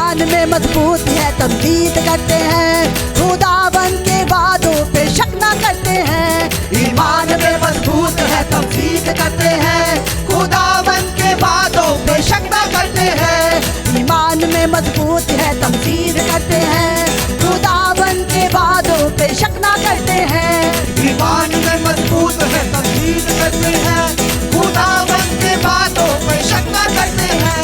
ईमान में मजबूत है तमजीद करते हैं, खुदावन के वादों पे शक ना करते हैं। ईमान में मजबूत है तमजीद करते हैं, खुदावन के वादों पे शक ना करते हैं। ईमान में मजबूत है तमजीद करते हैं, खुदावन के वादों पे शक ना करते हैं। ईमान में मजबूत है तमजीद करते हैं, खुदावन के वादों पे शक ना करते हैं।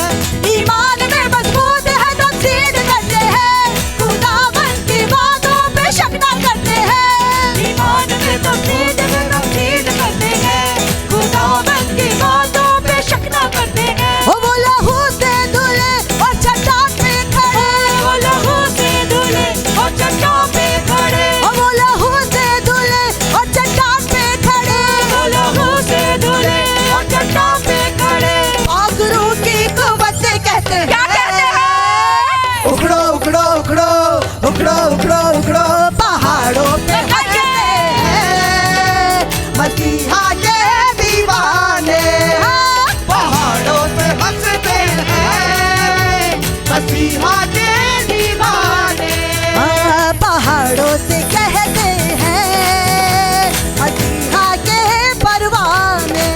ईमान में मजबूत है तमजीद करते हैं, खुदावन के वादों पे शक ना करते हैं। ईमान में तमजीद करते हैं, खुदावन के वादों पे शक ना करते हैं। वो लहू से धुले और चट्टान पे खड़े, वो लहू से धुले और चट्टान पे खड़े, वो लहू से धुले और चट्टान पे खड़े, वो लहू से धुले और चट्टान पे खड़े। आगरू की कुव्वत से कहते हैं, क्या कहते हैं? उखड़ो उखड़ो उखड़ो उखड़ो उखड़ो उखड़ो पहाड़ों पे हंसते हैं मसीहा के दीवाने। पहाड़ों पे हंसते हैं मसीहा के दीवाने। पहाड़ों से कहते हैं मसीहा के परवाने।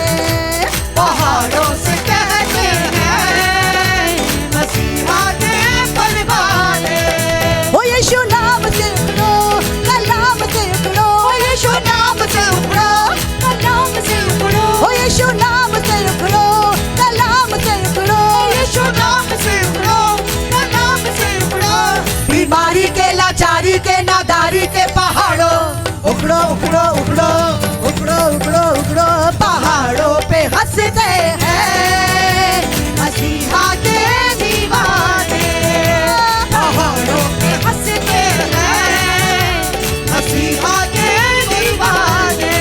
पहाड़ों से कहते हैं मसीहा के परवाने। ओ यीशु नाम से उखड़ो, कलाम से उखड़ो, यीशु नाम से उखड़ो, कलाम से उखड़ो, ओ यीशु नाम से उखड़ो, कलाम से उखड़ो, यीशु नाम से उखड़ो, कलाम से उखड़ो। बीमारी के, लाचारी के, नादारी के पहाड़ों उखड़ो उखड़ो उखड़ो उखड़ो उखड़ो उखड़ो पहाड़ों पे हंसते हैं मसीहा के दीवाने। पहाड़ों पे हंसते हैं मसीहा के दीवाने।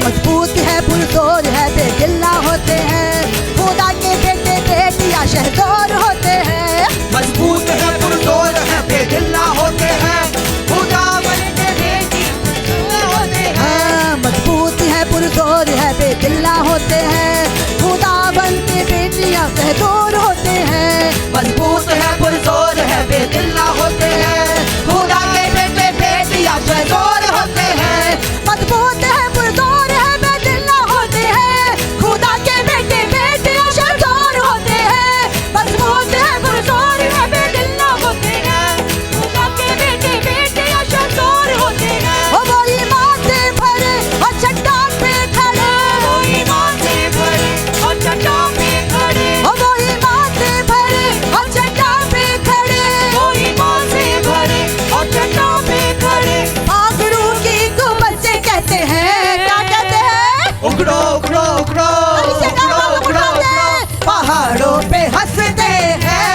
मजबूत है पुरजोर है बेदिल ना होते हैं, खुदा के बेटे बेटियां शहदोर होते हैं। मजबूत है पुरजोर है बेदिल ना होते हैं, खुदावन के बेटियां होते हैं। मजबूत है पुरजोर है बेदिल ना होते हैं, खुदावन के बेटियां शहदोर होते हैं। मजबूत है पुरजोर है बेदिल ना होते हैं, खुदा के बेटे बेटियां बेजोर होते हैं। मजबूत है पुरजोर है बेदिल ना होते हैं, खुदा के बेटे बेटियां शहदोर होते हैं। मजबूत है पुरजोर है बेदिल ना होते हैं, खुदा के बेटे बेटियां बेजोर होते हैं। वो ईमान से भरे और चट्टान पे खड़े, वो ईमान से भरे और चट्टान पे खड़े, वो ईमान से भरे और चट्टान पे खड़े। वो ईमान से भरे और चट्टान पे खड़े। आगरू की कुव्वत से कहते हैं, क्या कहते हैं? उखड़ो उखड़ो उखड़ो ऐसे उखड़ो गाना उखड़ो उखड़ो उखड़ो। पहाड़ों पे हंसते हैं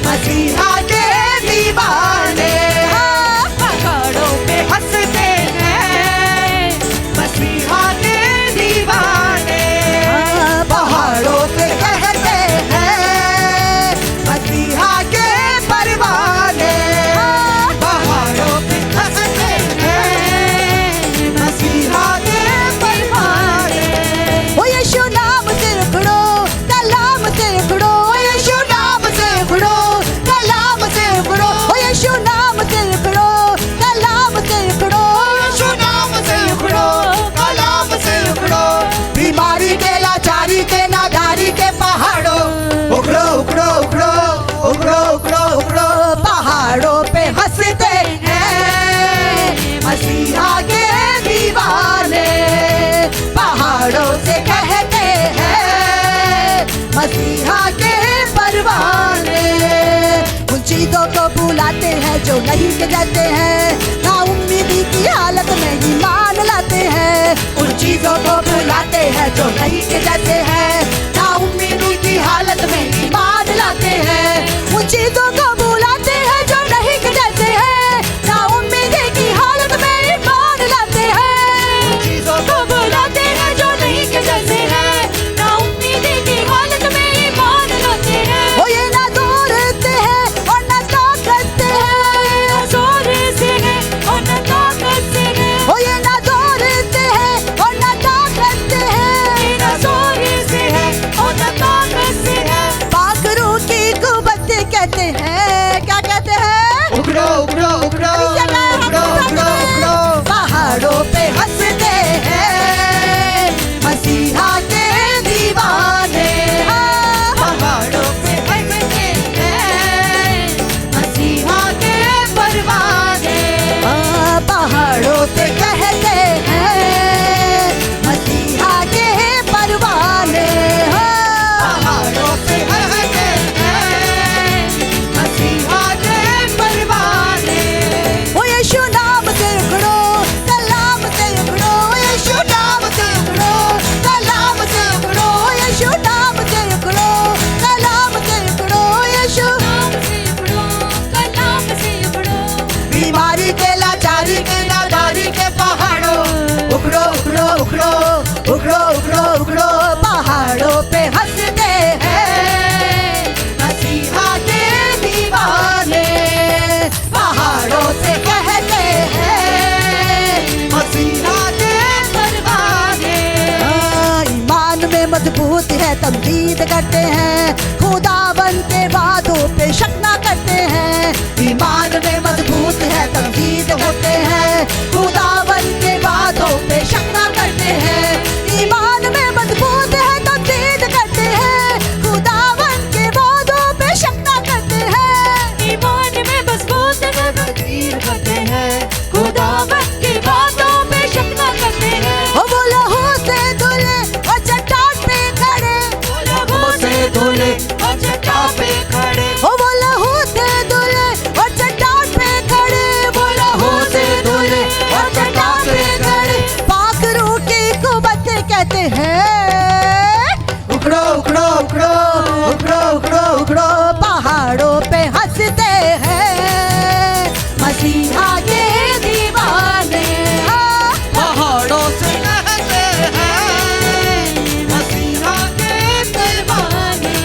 मसीहा के दीवाने। पहाड़ों पे हंसते हैं मसीहा के दीवाने। पहाड़ों पे कहते हैं मसीहा के परवाने। पहाड़ों पे हंसते हैं मसीहा के परवाने। ओ यीशु नाम से उखड़ो, कलाम से उखड़ो, यीशु नाम से उखड़ो, कलाम से उखड़ो, ओ यीशु नाम से उखड़ो, कलाम से उखड़ो। यीशु नाम से उखड़ो, कलाम से उखड़ो। बीमारी के, लाचारी के, नादारी के पहाड़ों उखड़ो उखड़ो उखड़ो उखड़ो उखड़ो उखड़ो पहाड़ों पे हंसते हैं मसीहा के दीवाने। पहाड़ों से कहते हैं मसीहा के परवाने। उन चीजों को बुलाते हैं जो नहीं के जाते हैं, ना उम्मीदी की हालत में ईमान लाते हैं। उन चीजों को बुलाते हैं जो नहीं के जाते हैं, ना उम्मीदी की हालत में ईमान लाते हैं। उन चीजों को बुलाते हैं जो नहीं के जाते हैं, ना उम्मीदी की हालत में ईमान लाते हैं। चीजों को बुलाते हैं जो नहीं के जैसे हैं, ना उम्मीदी की हालत में ईमान लाते हैं। वो ये ना दौड़ते हैं और ना ताकत है, ना जोर से है और ना ताकत से है, वो ये ना दौड़ते हैं और ना ताकत है। ना जोर से है और ना ताकत से है। पाखरू की कुव्वत से कहते तमजीद करते हैं, खुदावन के वादों पे शक ना करते हैं। ईमान में मजबूत है तमजीद होते हैं, खुदावन के वादों पे शक ना करते हैं। ईमान में मजबूत है तमजीद करते हैं, खुदावन के वादों पे शक ना करते हैं। ईमान में मजबूत है तमजीद करते हैं, खुदावन की बातों पे शक न करते हैं। वो लहू से धुले और चट्टान पे खड़े, लहू से धुले और चट्टान पे खड़े, वो लहू से धुले और चट्टान पे खड़े, वो लहू से धुले और चट्टान पे खड़े। पाक रूह की कुव्वत से कहते हैं, उखड़ो उखड़ो उखड़ो उखड़ो उखड़ो उखड़ो, पहाड़ों पे हंसते हैं मसीहा के दीवाने। पहाड़ों से कहते हैं मसीहा के दीवाने।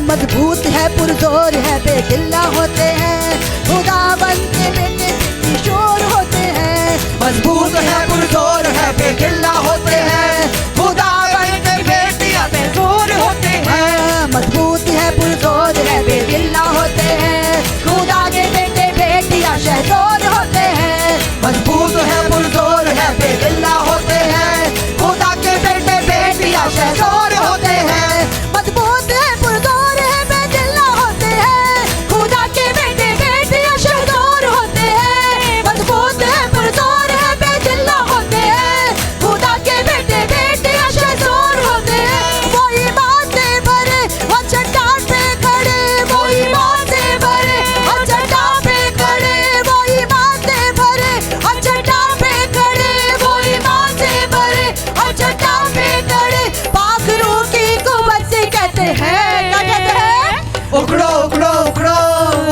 मजबूत है पुरजोर है बेदिल्ला होते हैं, खुदावन के बेटे किशोर होते हैं। मजबूत है पुरजोर है बेदिल्ला होते हैं, खुदावन के बेटियां बेजोर होते हैं। मजबूत है पुरजोर है बेदिल्ला होते हैं, खुदा के बेटे बेटियां शहजोर होते हैं। मजबूत है पुरजोर है बेदिल्ला होते हैं, खुदा के बेटे बेटियां शहजोर होते हैं। मजबूत है पुरजोर है बेदिल्ला होते हैं, खुदा के बेटे बेटियां शहजोर होते हैं। मजबूत है पुरजोर है बेदिल्ला होते हैं, खुदा के बेटे बेटियां शहजोर होते हैं। वो ईमान से भरे और चट्टान पे खड़े, वो ईमान से भरे और चट्टान पे खड़े, वो ईमान से भरे और चट्टान पे खड़े, वो ईमान से भरे और चट्टान पे खड़े। पाक रूह की कुव्वत से कहते हैं, क्या कहते हैं? उखड़ो उखड़ो उखड़ो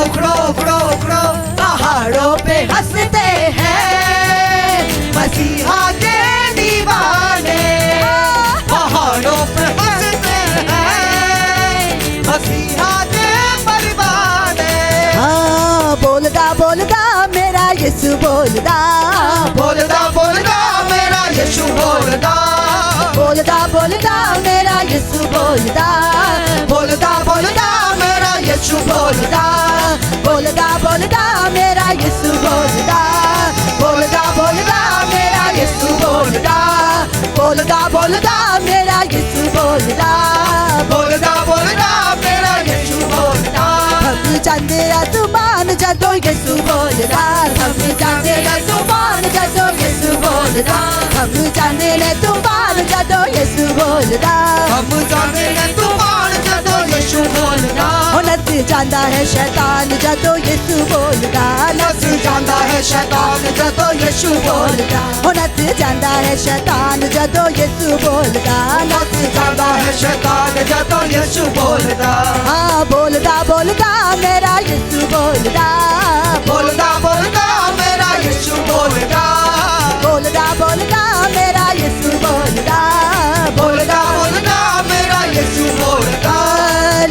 उखड़ो उखड़ो उखड़ो, पहाड़ों पे हंसते हैं मसीहा के दीवाने। पहाड़ों पे हंसते हैं मसीहा के परवाने। हाँ, बोलदा बोलदा मेरा यीशु बोलदा, बोलदा बोलदा मेरा यीशु बोलदा, बोलदा बोलदा मेरा यीशु बोलदा, बोलदा बोलदा मेरा यीशु बोलदा, बोलदा बोलदा मेरा यीशु बोलदा, बोलदा बोलदा मेरा यीशु बोलदा, बोलदा बोलदा मेरा यीशु बोलदा। बोलदा बोलदा मेरा यीशु बोलदा। हम जाते आसमान जदों यीशु बोलदा, हम जाते आसमान जदों यीशु बोलदा, हम जाते ने तूफान जदों यीशु बोलदा। हम जाने ने तूफान जदों यीशु बोलदा, ओ नस जांदा है शैतान जदों यीशु बोलदा, नस जांदा है शैतान जदों यीशु बोलदा, ओ नस जांदा है शैतान जदों यीशु बोलदा, नस जांदा है शैतान जदों यीशु बोलदा। हाँ, बोलदा बोलदा मेरा यीशु बोलदा, बोलदा बोलदा मेरा यीशु बोलदा, बोलदा बोलदा मेरा यीशु बोलदा, बोलदा बोलदा मेरा यीशु बोलदा।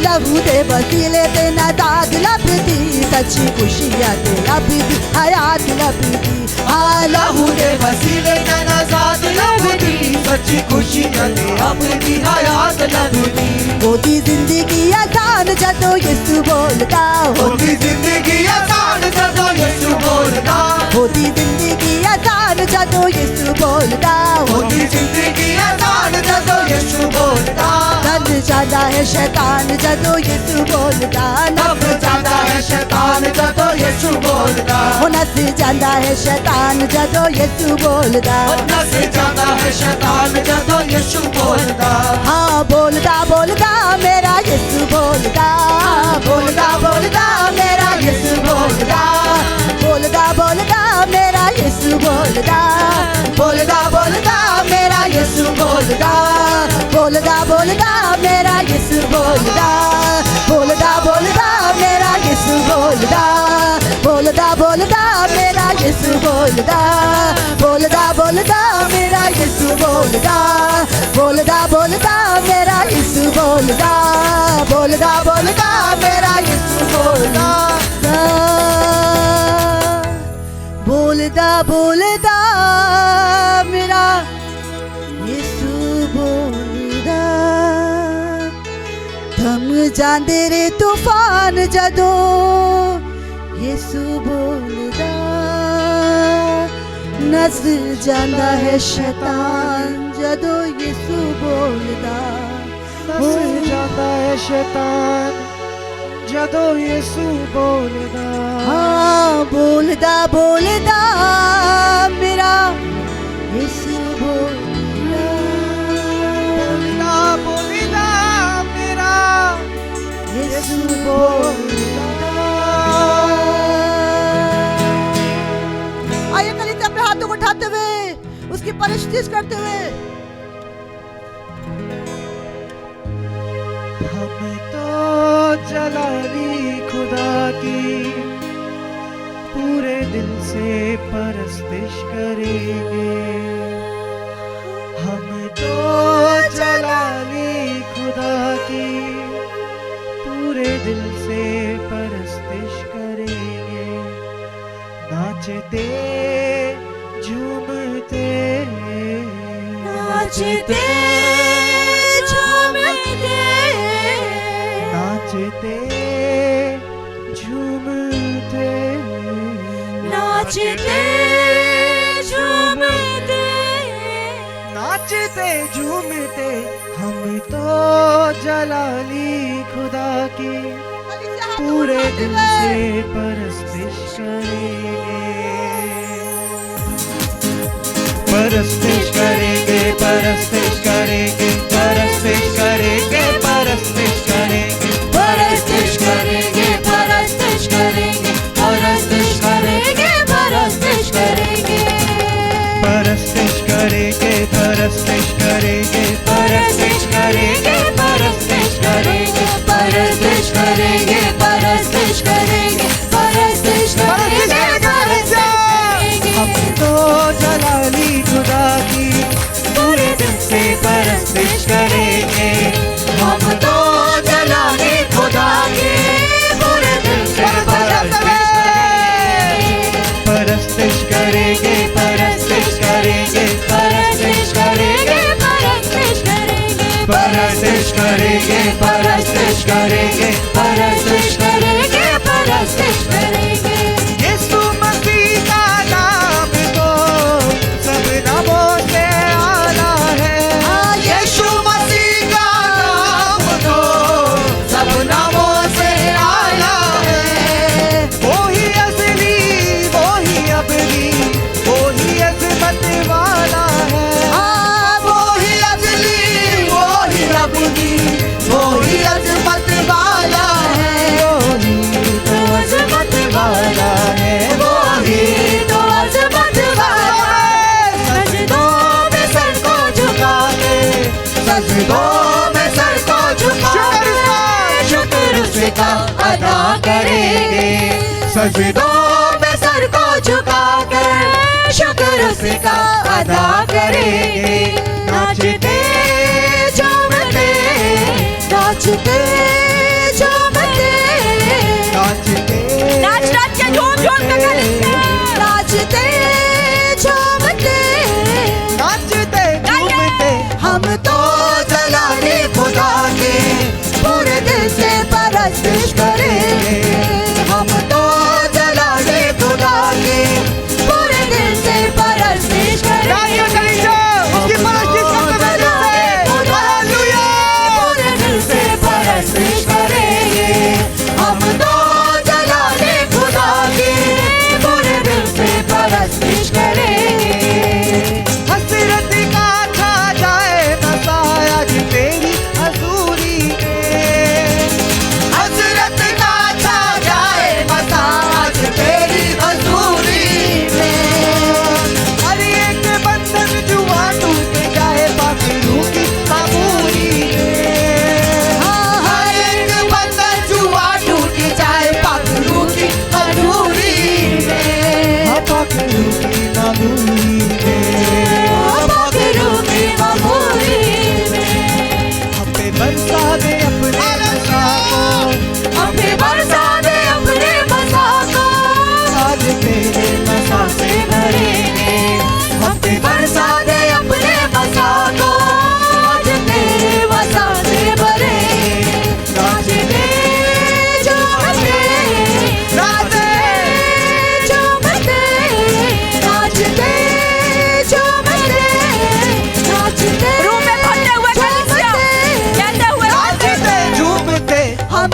लहू दे वसीले ते ना दाद लभदी, सच्ची खुशियां ते लभदी हयात लभदी। हाँ, लहू दे वसीले नजात लभदी, सच्ची खुशी जदे अपनी हयात लभदी। होती जिंदगी आसान जदों यीशु बोलदा, होती जिंदगी आसान जदों यीशु बोलदा, होती जिंदगी आसान जदों यीशु बोलदा। होती जिंदगी आसान जदों यीशु बोलदा। नस जांदा है शैतान जदों यीशु बोलदा, नस जांदा है शैतान जदों यीशु बोलदा, ओ नस जांदा है शैतान जदों यीशु बोलदा। नस जांदा है शैतान जदों यीशु बोलदा। हाँ, बोलदा बोलदा मेरा यीशु बोलदा, बोलदा बोलदा मेरा यीशु बोलदा, बोलदा बोलदा मेरा यीशु बोलदा, बोलदा बोलदा मेरा यीशु बोलदा, बोलदा बोलदा मेरा यीशु बोलदा, बोलदा बोलदा मेरा यीशु बोलदा, बोलदा बोलदा मेरा यीशु बोलदा, बोलदा बोलदा मेरा यीशु बोलदा, बोलदा बोलदा मेरा यीशु बोलदा, बोलदा बोलदा मेरा यीशु बोलदा। बोलदा बोलदा मेरा यीशु बोलदा। ਜਾਂਦੇ ਰੇ ਤੂਫਾਨ ਜਦੋਂ ਯਿਸੂ ਬੋਲਦਾ ਨੱਸ ਜਾਂਦਾ ਹੈ ਸ਼ੈਤਾਨ ਜਦੋਂ ਯਿਸੂ ਬੋਲਦਾ नस जाता है शैतान जदों यीशु बोलदा ਹਾਂ ਬੋਲਦਾ ਬੋਲਦਾ ਮੇਰਾ ਯਿਸੂ ਬੋਲਦਾ बोलदा बोलदा मेरा ਯਿਸੂ बोलदा आइए कलीसिया अपने हाथों को उठाते हुए उसकी परस्तिश करते हुए हम तो जलाली खुदा की पूरे दिल से परस्तिश करेंगे हम तो जलाली खुदा की पूरे दिल से परस्तिश करेंगे नाचते झूमते नाचते झूमते नाचते झूमते नाचते झूमते नाचते झूमते हम तो जलाली खुदा की पूरे दिल से परस्तिश करेंगे परस्तिश करेंगे परस्तिश करेंगे परस्तिश करेंगे परस्तिश करेंगे परस्तिश करेंगे परस्तिश करेंगे परस्तिश करेंगे परस्तिश करेंगे परस्तिश करेंगे परस्तिश करेंगे परस्तिश करेंगे परस्तिश करेंगे परस्तिश करेंगे परस्तिश करेंगे परस्तिश करेंगे हम तो जलाली खुदा की पूरे दिल से परस्तिश करेंगे हम तो जलाली खुदा की पूरे दिल से परस्तिश करेंगे परस्तिश करेंगे परस्तिश करेंगे परस्तिश करेंगे परस्तिश करेंगे परस्तिश करेंगे परस्तिश करेंगे परस्तिश करेंगे यीशु मसीह का नाम तो सब नामों से आला है यीशु मसीह का नाम तो सब नामों से आला है वो ही असली वो ही अबली वो ही अजमत वाला है वो ही असली वो ही अबली वो ही अजमत वाला है तो अजमत वाला है वो ही तो अजमत वाला सजदों में सर को झुका के सजदों में सर को झुका शुक्र उसका अदा करेंगे सजदों में सर को झुका कर शुक्र उसका अदा करेंगे नाचते झूमते नाचते झूमते नाचते नाच नाच के झूम झूम के करेंगे नाचते झूमते नाचते झूमते हम तो जलाली खुदा के पूरे दिल से परस्तिश करेंगे हम तो जलाली खुदा के पूरे दिल से परस्तिश तालियां करेंगे उसकी परस्तिश करते हैं हालेलुया पूरे दिल से परस्तिश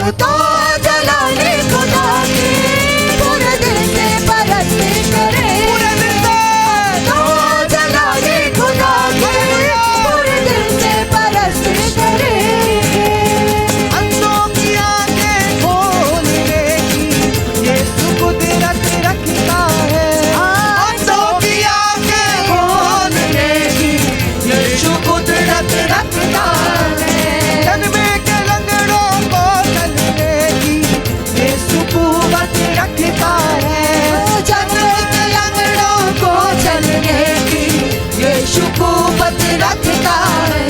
तो जलाले खुदा के पूरे दिल से परस्त करें पूरे दिल से तो जलाले खुदा के पूरे दिल से परस्त करें अंधों की आंखें खोलने की यीशु कुदरत रखता है। अंधों की आंखें खोलने की यीशु कुदरत रखता है जन्मे के लंगड़ों को चलने की यीशु कुवत रखता है। जन्मे के लंगड़ों को चलने की यीशु कुवत रखता है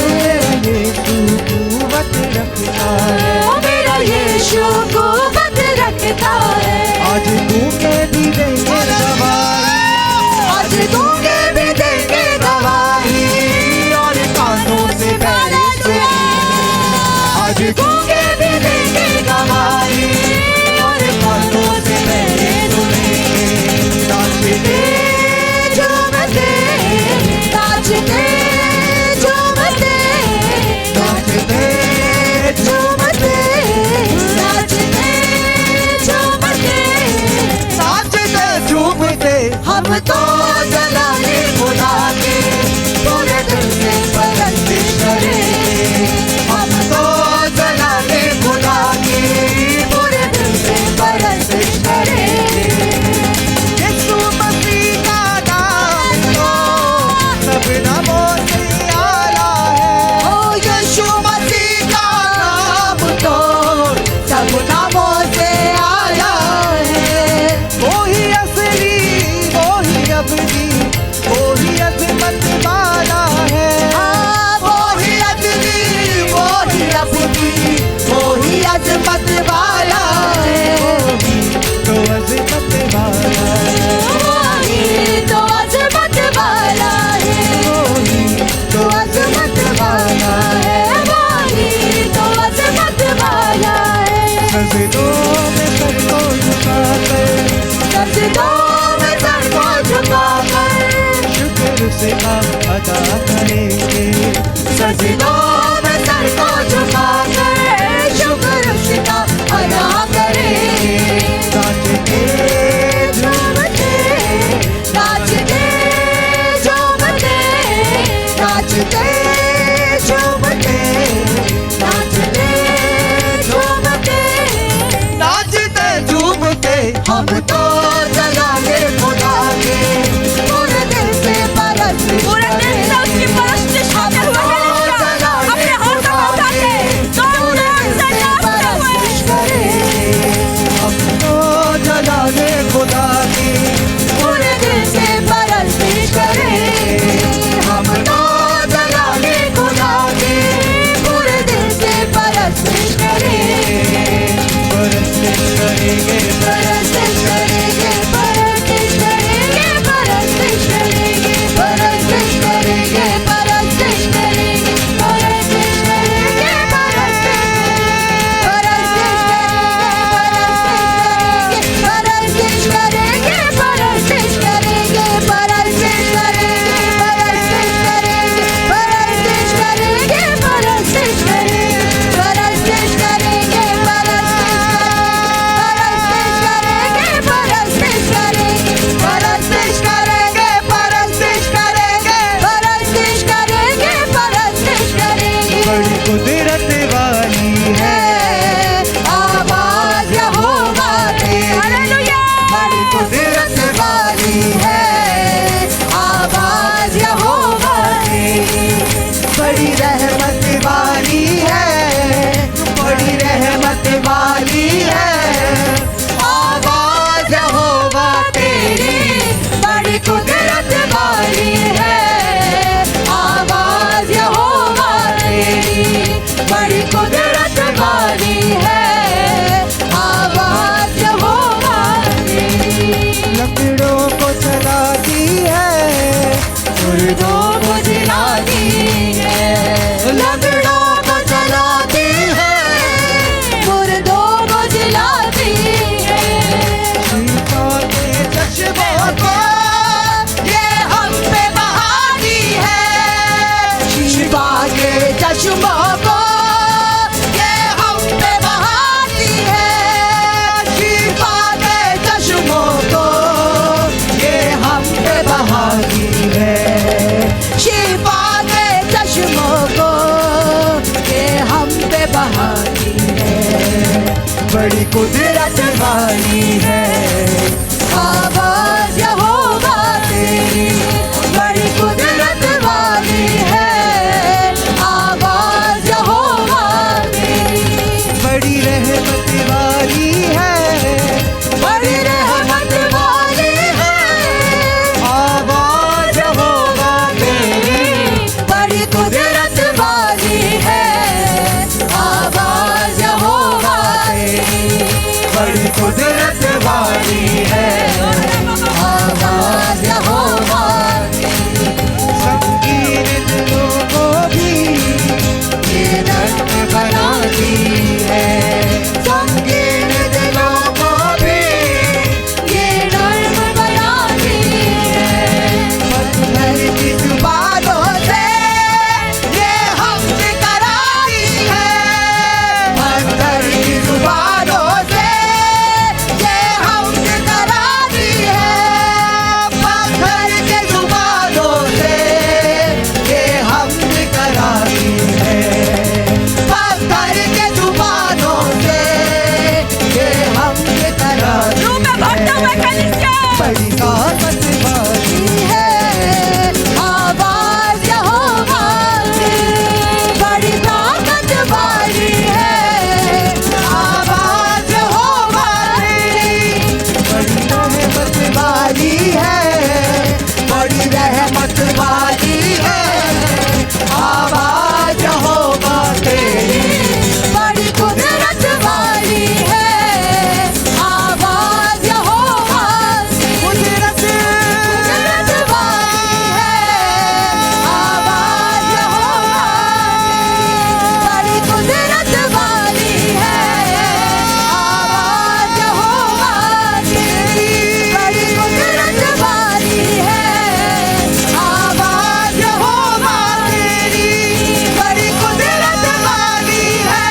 यीशु कुवत रखता है। ओ मेरा यीशु कुवत रखता है। आज गूंगे भी देंगे गवाही, आज गूंगे भी देंगे गवाही और कानों से पहले सुनेंगे। आज गूंगे भी देंगे गवाही और कानों से पहले सुनेंगे। नाचते झूमते नाचते झूमते नाचते झूमते नाचते झूमते नाचते झूमते हम तो जलाले खुदा के पूरे दिल से परस्त करें हम तो जलाले खुदा के पूरे दिल से परस्त करें यीशु मसीह का नाम तो सब नामों से आला है। ओ यीशु मसीह का नाम तो सब नामों से आला है वो ही असली, वो ही अबदी, वो ही अजमत वाला है। वो ही अजली वो ही अबदी वो ही अजमत वाला है तो अजमत वाला है। वही तो अजमत वाला है वही तो अजमत वाला है वही तो अजमत वाला है सजदों में सर को झुकाकर सजदों में सर को झुकाकर शुक्र से हम अदा करेंगे। सजदों में सर को झुकाकर शुक्र उसका अदा करेंगे नाचते झूमते नाचते झूमते नाचते झूमते नाचते झूमते नाचते झूमते हम तो जलाले खुदा के पूरे दिल से परस्त पूरे दिल से उसकी परस्तिश करते हुए अपने हाथों को उठा के जोर बड़ी कुदरत वाली है आवाज यहोवा तेरी बड़ी कुदरत वाली है आवाज यहोवा तेरी बड़ी रहमत वाली है बड़ी रहमत वाली है आवाज यहोवा तेरी बड़ी कुदरत वाली है आवाज यहोवा तेरी बड़ी कुदरत वाली है आवाज यहोवा संगीन दिलों को भी ये नर्म बनाती है संगीन दिलों को भी ये नर्म बनाती है पत्थर की जुबानों से ये हमद कराती है पत्थर की जुबानों से ये हमद कराती है पत्थर की जुबानों से ये हमद कराती है पत्थर के जुबानों से ये हमद कराती बड़ी ताकत वाली है आवाज यहोवा की बड़ी ताकत वाली है आवाज यहोवा तेरी बड़ी रहमत वाली है आवाज यहोवा तेरी बड़ी कुदरत वाली है आवाज यहोवा तेरी बड़ी कुदरत वाली है आवाज यहोवा तेरी बड़ी कुदरत वाली है आवाज यहोवा तेरी बड़ी कुदरत वाली है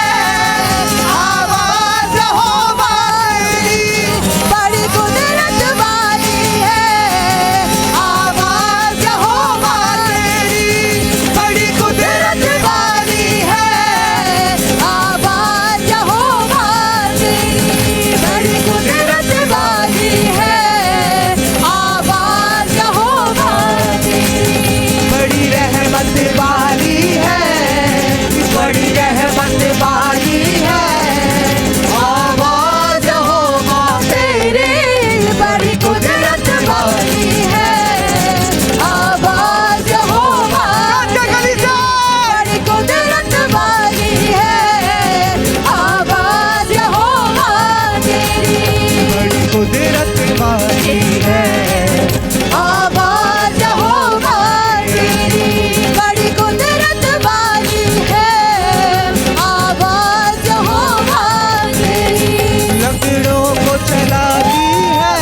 आवाज यहोवा तेरी बड़ी कुदरत वाली है आवाज यहोवा तेरी बड़ी कुदरत वाली है आवाज यहोवा तेरी बड़ी रहमत वाली है बड़ी रहमत वाली है आवाज यहोवा तेरी बड़ी कुदरत वाली है आवाज यहोवा बड़ी कुदरत वाली है आवाज यहोवा तेरी बड़ी कुदरत वाली है आवाज यहोवा तेरी बड़ी कुदरत वाली है आवाज यहोवा तेरी लकड़ों को चलाती है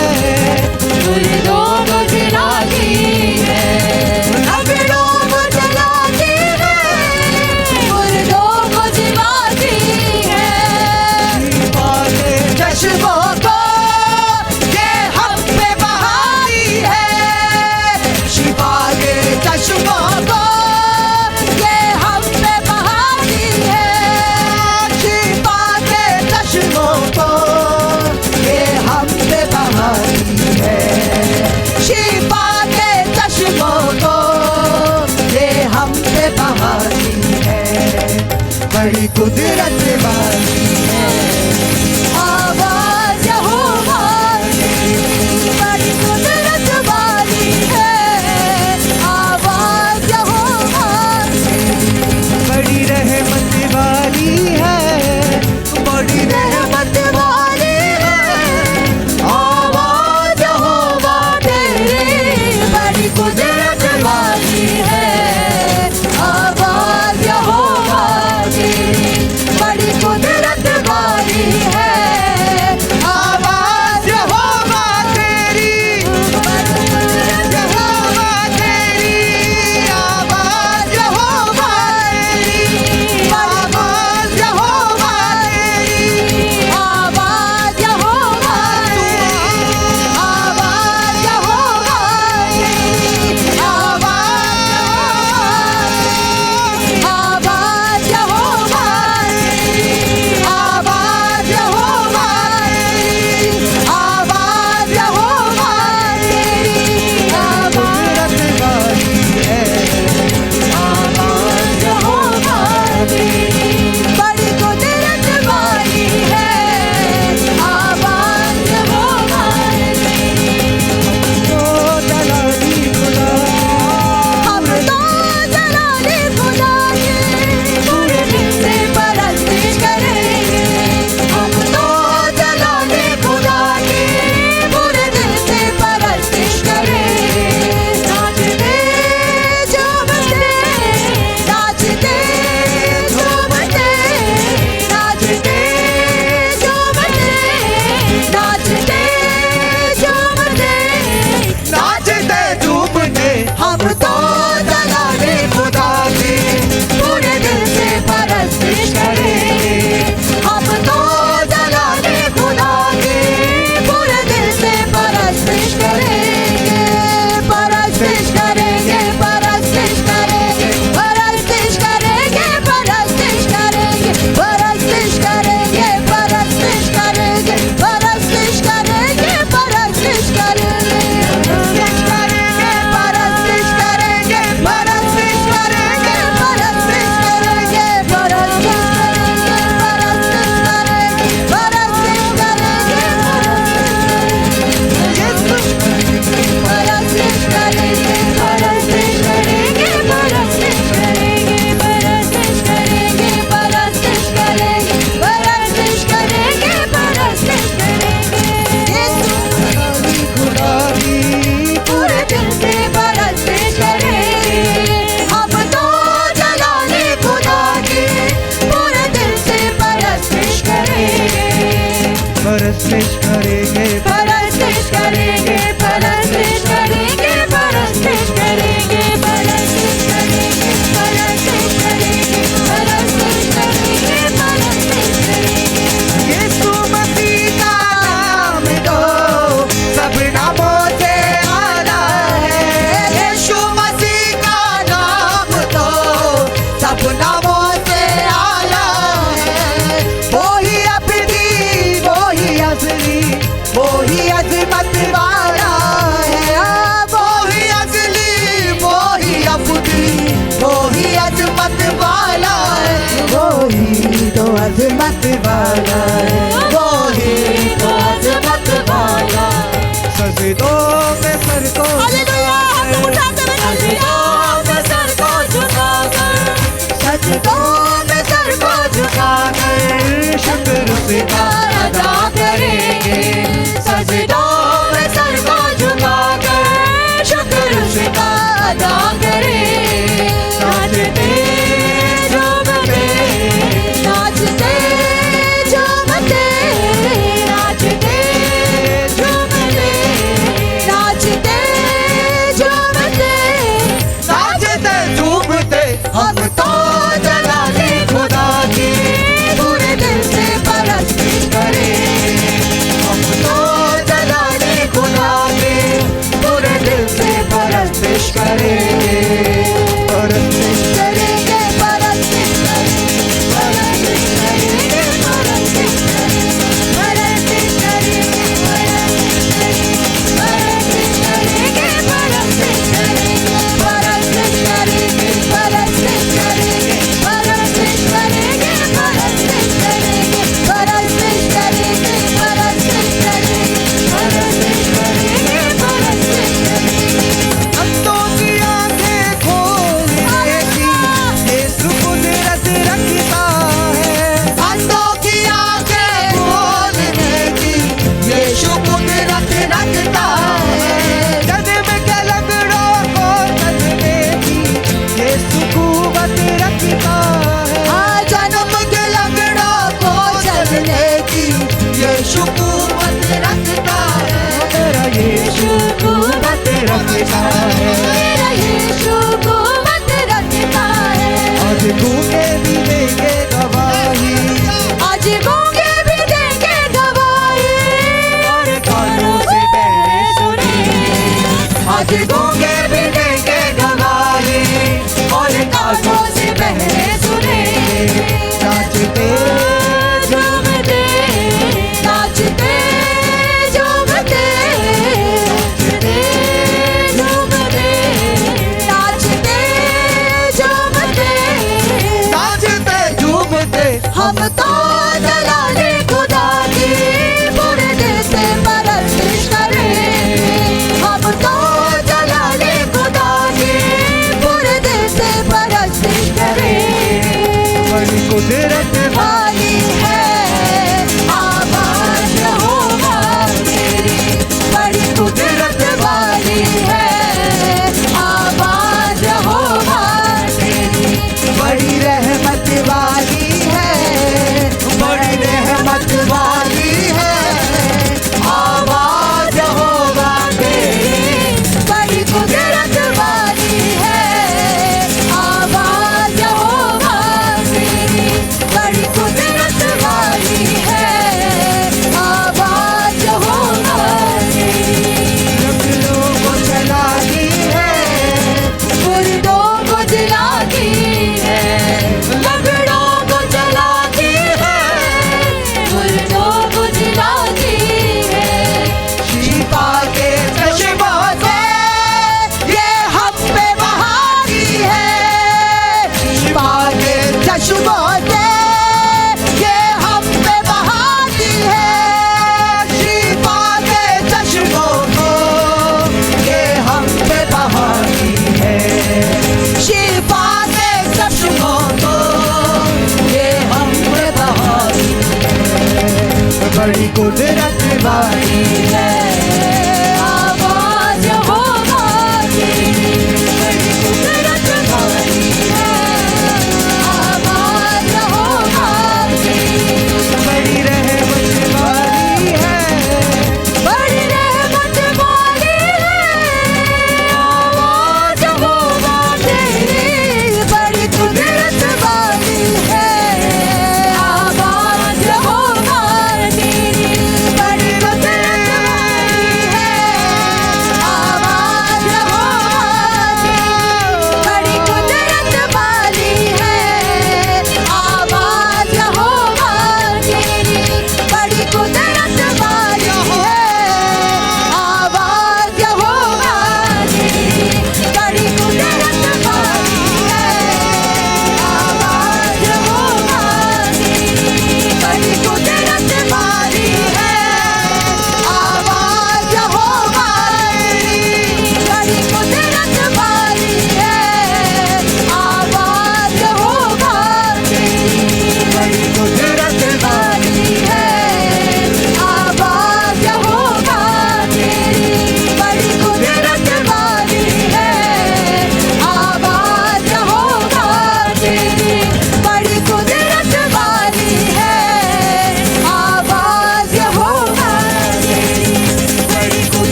मुर्दों को जलाती है लकड़ों को जलाती है मुर्दों को जलाती है पाले चश्मों को ये हम पे बहाती है शिफा के चश्मों को ये हम पे बहाती है शिफा के चश्मों को ये हम पे बहाती है शिफा के चश्मों को ये हम पे बहाती है बड़ी कुदरत वाली है आवाज यहोवा तेरी बड़ी कुदरत वाली है आवाज यहोवा तेरी बड़ी रहमत वाली है बड़ी रहमत वाली है आवाज यहोवा तेरी बड़ी कुदरत वाली है आवाज यहोवा तेरी परस्तिश करेंगे परस्तिश करेंगे परस्तिश करेंगे परस्तिश करेंगे परस्तिश करेंगे परस्तिश करेंगे परस्तिश करेंगे परस्तिश करेंगे यीशु मसीह का नाम तो सब नामों से आला है। यीशु मसीह का नाम तो सब नामों से आला है। वो ही अपनी, वो ही असली, वो ही अजमत वाला है। वो ही असली, वो ही अपनी, वो ही अजमत वाला है। वो ही तो अजमत वाला है। वो ही तो अजमत वाला है। सजदों में सर को हालेलुया, हम उठाते हुए सजदों में सर को झुकाकर सजदों में सर को झुकाकर शुक्र उसका अदा करेंगे सजदों में सर को झुकाकर शुक्र उसका अदा करेंगे नाचते झूमते नाचते झूमते नाचते झूमते नाचते झूमते नाचते झूमते हम तो जलाले खुदा की पूरे दिल से परस्तिश करें। हम तो जलाले खुदा की पूरे दिल से परस्तिश करेंगे। परस्तिश करेंगे परस्तिश करेंगे परस्तिश करेंगे परस्तिश करेंगे परस्तिश करेंगे परस्तिश करेंगे परस्तिश करेंगे परस्तिश करेंगे परस्तिश करेंगे परस्तिश करेंगे परस्तिश करेंगे परस्तिश करेंगे परस्तिश करेंगे परस्तिश करेंगे। अंतों की आंखें खोलने की यीशु कुदरत रखता है। अंधों की आंखें खोलने की यीशु कुदरत रखता है। जन्म के लंगड़ों को चलने की यीशु कुवत रखता है। हाँ, जन्म के लंगड़ों को चलने की यीशु कुवत रखता है। मेरा यीशु कुवत रखता है। मेरा यीशु कुव्वत रखता है आज गूंगे भी देंगे गवाही आज गूंगे भी देंगे गवाही और कानों से पहले सुने। आज गूंगे भी देंगे गवाही और कानों से पहले सुने। नाचते झूमते नाचते झूमते झूमते नाचते झूमते नाचते झूमते हम तो जलाले खुदा की पूरे दिल से परस्तिश करेंगे। हम तो जलाले खुदा की पूरे दिल से परस्तिश करेंगे। बड़ी कुदरत वाली है आवाज़ यहोवा तेरी, बड़ी कुदरत वाली है आवाज़ यहोवा तेरी। बड़ी रहमत वाली है, बड़ी रहमत वाली है आवाज़ यहोवा तेरी। बड़ी कुदरत वाली है आवाज़ यहोवा तेरी। बड़ी कुदरत वाली है आवाज़ यहोवा तेरी। लंगड़ों को जलाती है, मुर्दों को जलाती है। लंगड़ों को जलाती है, मुर्दों को जलाती है शिफा के चश्मों से ये हम पे बहाती है। शिफा के चश्मों से ये हम पे बहाती है। शिफा के चश्मों को ये हम पे बहाती है। शिफा के चश्मों को ये हम पे बहाती है। बड़ी कुदरत वाली है आवाज़ यहोवा तेरी। बड़ी कुदरत वाली है आवाज़ यहोवा तेरी। बड़ी रहमत वाली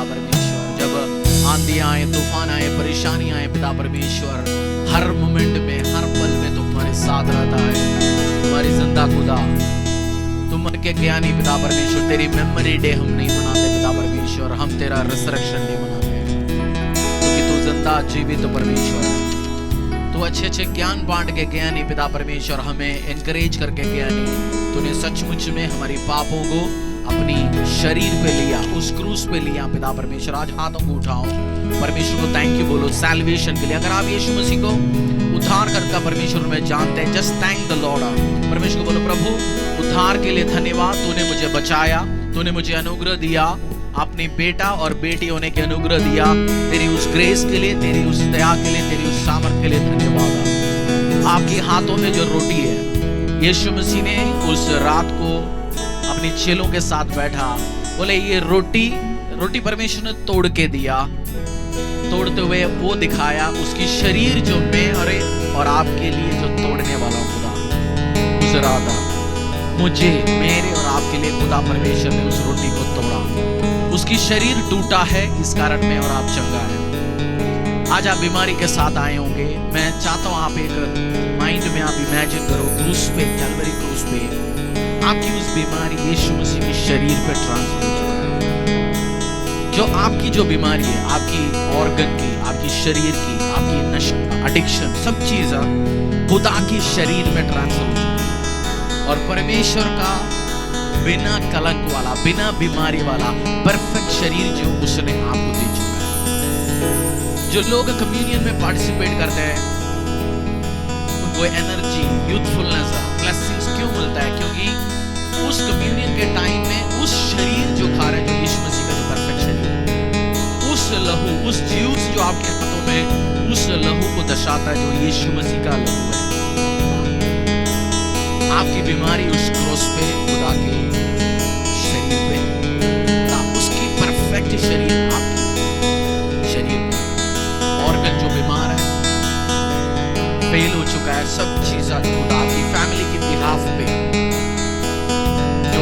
पिता परमेश्वर। जब आंधियां आए, तूफान आए, परेशानी आए पिता परमेश्वर, हर मोमेंट में, हर पल में तुम हमारे साथ रहता है। तुम्हारी जिंदा खुदा, तुम के ज्ञानी पिता परमेश्वर। तेरी मेमोरी डे हम नहीं मनाते पिता परमेश्वर, हम तेरा रिसरेक्शन डे मनाते हैं, क्योंकि तू जिंदा जीवित परमेश्वर है। तू अच्छे अच्छे ज्ञान बांट के ज्ञानी पिता परमेश्वर, हमें एनकरेज करके ज्ञानी। तूने सचमुच में हमारी पापों को अपनी शरीर पे लिया, उस क्रूस पे लिया पिता परमेश्वर। आज हाथों को उठाओ, परमेश्वर को थैंक यू बोलो सैल्वेशन के लिए। अगर आप यीशु मसीह को उद्धारकर्ता परमेश्वर में जानते हैं, जस्ट थैंक द लॉर्ड। परमेश्वर को बोलो, प्रभु उद्धार के लिए धन्यवाद, तूने मुझे बचाया, तूने मुझे अनुग्रह दिया, अपने बेटा और बेटी होने के अनुग्रह दिया। तेरी उस ग्रेस के लिए, तेरी उस दया के लिए, तेरी उस सामर्थ के लिए धन्यवाद। आपके हाथों में जो रोटी है, यीशु मसीह ने उस रात को अपने चेलों के साथ बैठा, बोले ये रोटी परमेश्वर ने तोड़ के दिया। तोड़ते हुए वो दिखाया उसकी शरीर जो मैं और आपके लिए जो तोड़ने वाला खुदा गुजरा था, मुझे, मेरे और आपके लिए खुदा परमेश्वर ने उस रोटी को तोड़ा। उसकी शरीर टूटा है, इस कारण मैं और आप चंगा है। आज आप बीमारी के साथ आए होंगे, मैं चाहता हूं आप एक माइंड में आप इमेजिन करो, क्रूस पे, कैलवरी क्रूस पे आपकी उस बीमारी यीशु मसीह के शरीर पे ट्रांसफर हो चुका है। जो आपकी जो बीमारी है, आपकी ऑर्गन की, आपकी शरीर की, आपकी नशा, एडिक्शन, सब चीज खुदा की शरीर में ट्रांसफर हो चुकी है। और परमेश्वर का बिना कलंक वाला, बिना बीमारी वाला परफेक्ट शरीर जो उसने आपको दे चुका है। जो लोग कम्युनियन में पार्टिसिपेट करते हैं, उनको एनर्जी, यूथफुलनेस, ब्लेसिंग्स क्यों मिलता है? क्योंकि उस कम्युनियन के टाइम में उस शरीर जो खा रहे हैं, जो यीशु मसीह का जो परफेक्ट शरीर, उस लहू, उस जूस जो आपके हाथों में, उस लहू को दर्शाता है जो यीशु मसीह का लहू है। आपकी बीमारी उस क्रॉस पे, खुदा के शरीर पे, उसकी परफेक्ट शरीर आपकी शरीर पे। ऑर्गन जो बीमार है, फेल हो चुका है, सब चीज आज खुदा आपकी फैमिली की बिहाफ पे, जो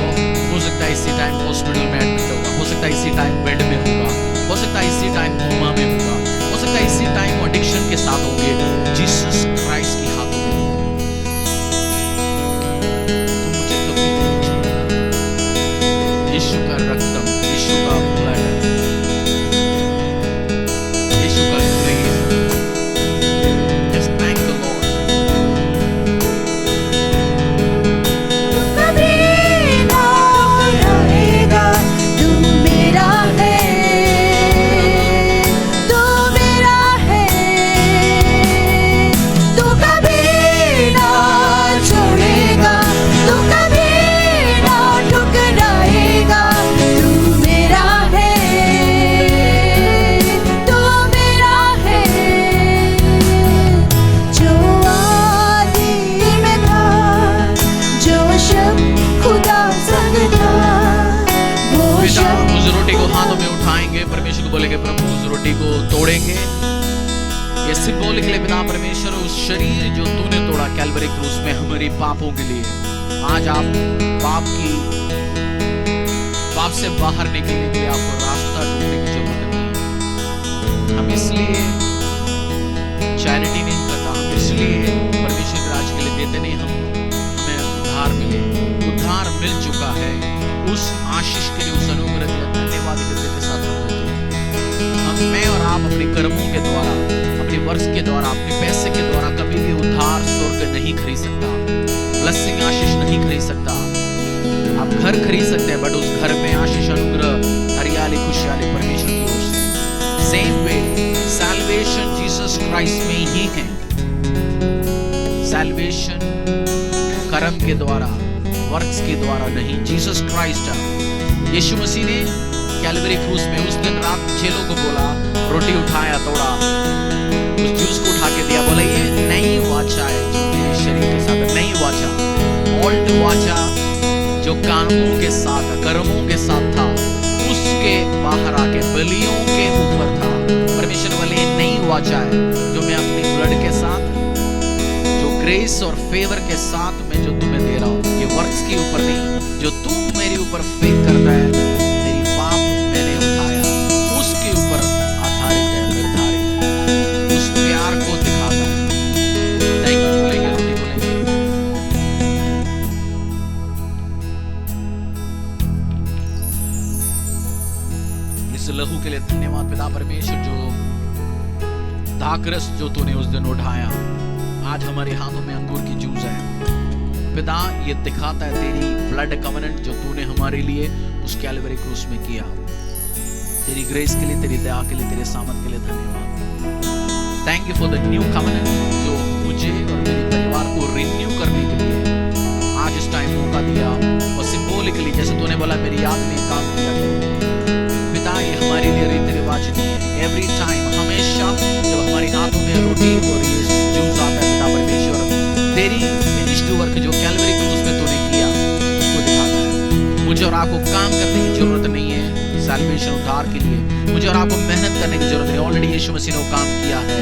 हो सकता है इसी टाइम हॉस्पिटल में एडमिट होगा, हो सकता है इसी टाइम बेड में होगा, हो सकता है इसी टाइम कोमा में होगा, हो सकता है इसी टाइम एडिक्शन के साथ होंगे, जीसस क्राइस्ट की हाथों में। तो मुझे कभी नहीं छोड़ना, यीशु का रक्तम, यीशु का ब्लड है, यीशु का grace. Just thank the Lord. कभी ना रहेगा, तू मेरा है, तू मेरा है, तू कभी ना छोड़ेगा, तू कभी ना ठुकराएगा, तू मेरा है, तू मेरा है। जो आदि में था, जो शब्द खुदा संग था, वो पिता शब्द उस रोटी को हाथों में उठाएंगे, परमेश्वर को बोलेंगे प्रभु उस रोटी को तोड़ेंगे। ये सिंबॉलिक लिए पिता परमेश्वर उस शरीर जो तूने तोड़ा कैलवरी क्रूस में हमारी पापों के लिए, आज आप पाप से बाहर निकलने के लिए आपको रास्ता ढूंढने की जरूरत नहीं। हम इसलिए चैरिटी नहीं करता, हम इसलिए परमेश्वर के राज्य के लिए देते नहीं, हमें उद्धार मिले, उद्धार मिल चुका है। उस आशीष के लिए, उस अनुग्रह के लिए धन्यवाद हृदय के साथ हम, मैं और आप अपने कर्मों के द्वारा, अपने वर्ष के द्वारा, अपने पैसे के द्वारा कभी भी उद्धार स्वर्ग नहीं खरीद सकता, ब्लेसिंग आशीष नहीं खरीद सकता। आप घर खरीद सकते हैं, बट उस घर में आशीष, अनुग्रह, हरियाली, खुशहाली परमेश्वर की ओर से। Same way salvation Jesus Christ में ही है। सैल्वेशन कर्म के द्वारा, वर्क्स के द्वारा नहीं, जीसस क्राइस्ट। यीशु मसीह ने कैलवरी क्रूस में उस दिन रात चेलों को बोला, रोटी उठाया, तोड़ा, उस जूस को उठा के दिया, बोला ये नई वाचा है जो मेरे शरीर के साथ, नई वाचा, ओल्ड वाचा जो कानूनों के साथ, कर्मों के साथ था, उसके बाहर आके बलियों के ऊपर था। परमेश्वर बोले नई वाचा है जो मैं अपनी ब्लड के साथ, जो ग्रेस और फेवर के साथ मैं जो तुम्हें दे रहा हूँ, ये वर्क्स के ऊपर नहीं, जो तू मेरे ऊपर फेक करता है, तेरी पाप मैंने उठाया, धन्यवाद पिता परमेश्वर, जो दाखरस जो तूने उस दिन उठाया आज हमारे हाथों में अंगूर की जूस है पिता। ये दिखाता है तेरी ब्लड कवनेंट जो तूने हमारे लिए उस कैलवरी क्रूस में किया। तेरी ग्रेस के लिए, तेरी दया के लिए, तेरे सामर्थ के लिए धन्यवाद। Thank you for the new covenant जो मुझे और मेरे परिवार को रिन्यू करने के लिए आज इस टाइम मौका दिया। और सिंबॉलिकली जैसे तूने बोला मेरी याद में काम किया पिता, ये हमारे लिए रीति रिवाज नहीं है। एवरी टाइम, हमेशा जब हमारे हाथों में रोटी और ये जूस आता है पिता परमेश्वर, तेरी फिनिश्ड वर्क जो कैलवरी क्रूस में तूने किया उसको दिखाता है। मुझे और आपको काम करने की जरूरत नहीं है सैल्वेशन उद्धार के लिए, मुझे और आपको मेहनत करने की जरूरत है। ऑलरेडी यीशु मसीह ने काम किया है।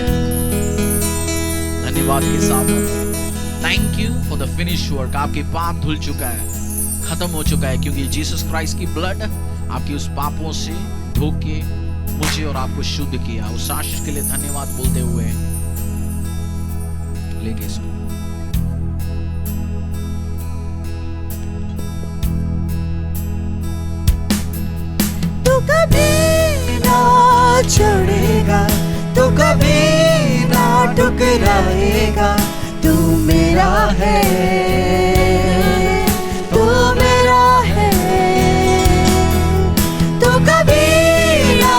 धन्यवाद के साथ thank you for the finish work. आपके पाप धुल चुका है, खत्म हो चुका है, क्योंकि जीसस क्राइस्ट की ब्लड आपके उस पापों से धो के मुझे और आपको शुद्ध किया। उस आशीष के लिए धन्यवाद बोलते हुए लेके इसको तू कभी ना छोड़ेगा, तू कभी ना ठुकराएगा, तू मेरा है, तू मेरा है। तू कभी ना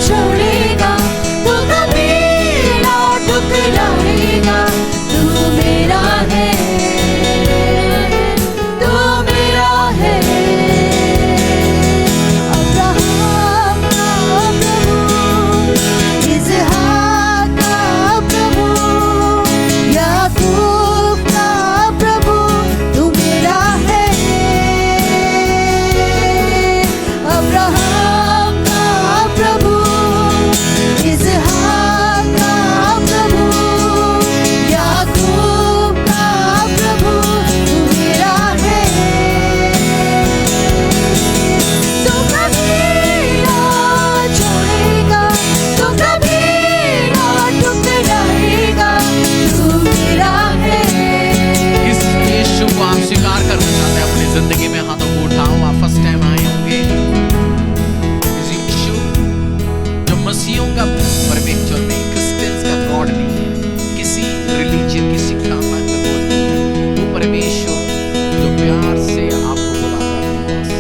छोड़ेगा, तू कभी ना ठुकराएगा, तू मेरा है, तू मेरा है। अब्राहम का प्रभु, इसहाक का प्रभु, याकूब का प्रभु, तू मेरा है। अब्राहम का प्रभु, इसहाक का प्रभु, याकूब का प्रभु, तू मेरा है। तू कभी ना छोड़ेगा, तू कभी ना ठुकराएगा, तू मेरा है। इस यीशु को आप स्वीकार करना चाहते हैं अपनी जिंदगी में, हाथों को उठाओ। आप फर्स्ट टाइम आए होंगे। इस यीशु जो मसीहों का परमेश्वर नहीं, क्रिश्चियंस का गॉड नहीं है, किसी रिलीजन की शिक्षा का गॉड नहीं है। वो परमेश्वर जो प्यार से आपको बुलाता है अपने पास।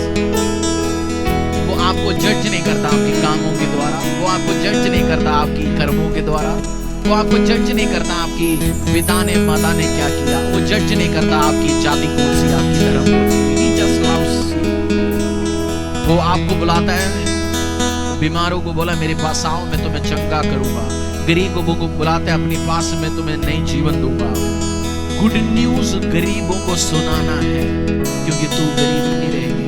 वो आपको जज नहीं करता आपके कामों के द्वारा, वो आपको जज नहीं करता आपकी कर्मों के द्वारा, वो आपको जज नहीं करता आपकी पिता ने माता ने क्या किया, वो जज नहीं करता आपकी जाति कौन सी, आपकी धर्म कौन सी। He just loves you। वो आपको बुलाता है। बीमारों को बोला मेरे पास आओ, मैं तुम्हें चंगा करूंगा। गरीबों को बुलाता है अपने पास, मैं तुम्हें नई जीवन दूंगा। गुड न्यूज गरीबों को सुनाना है, क्योंकि तू गरीब नहीं रहेगी।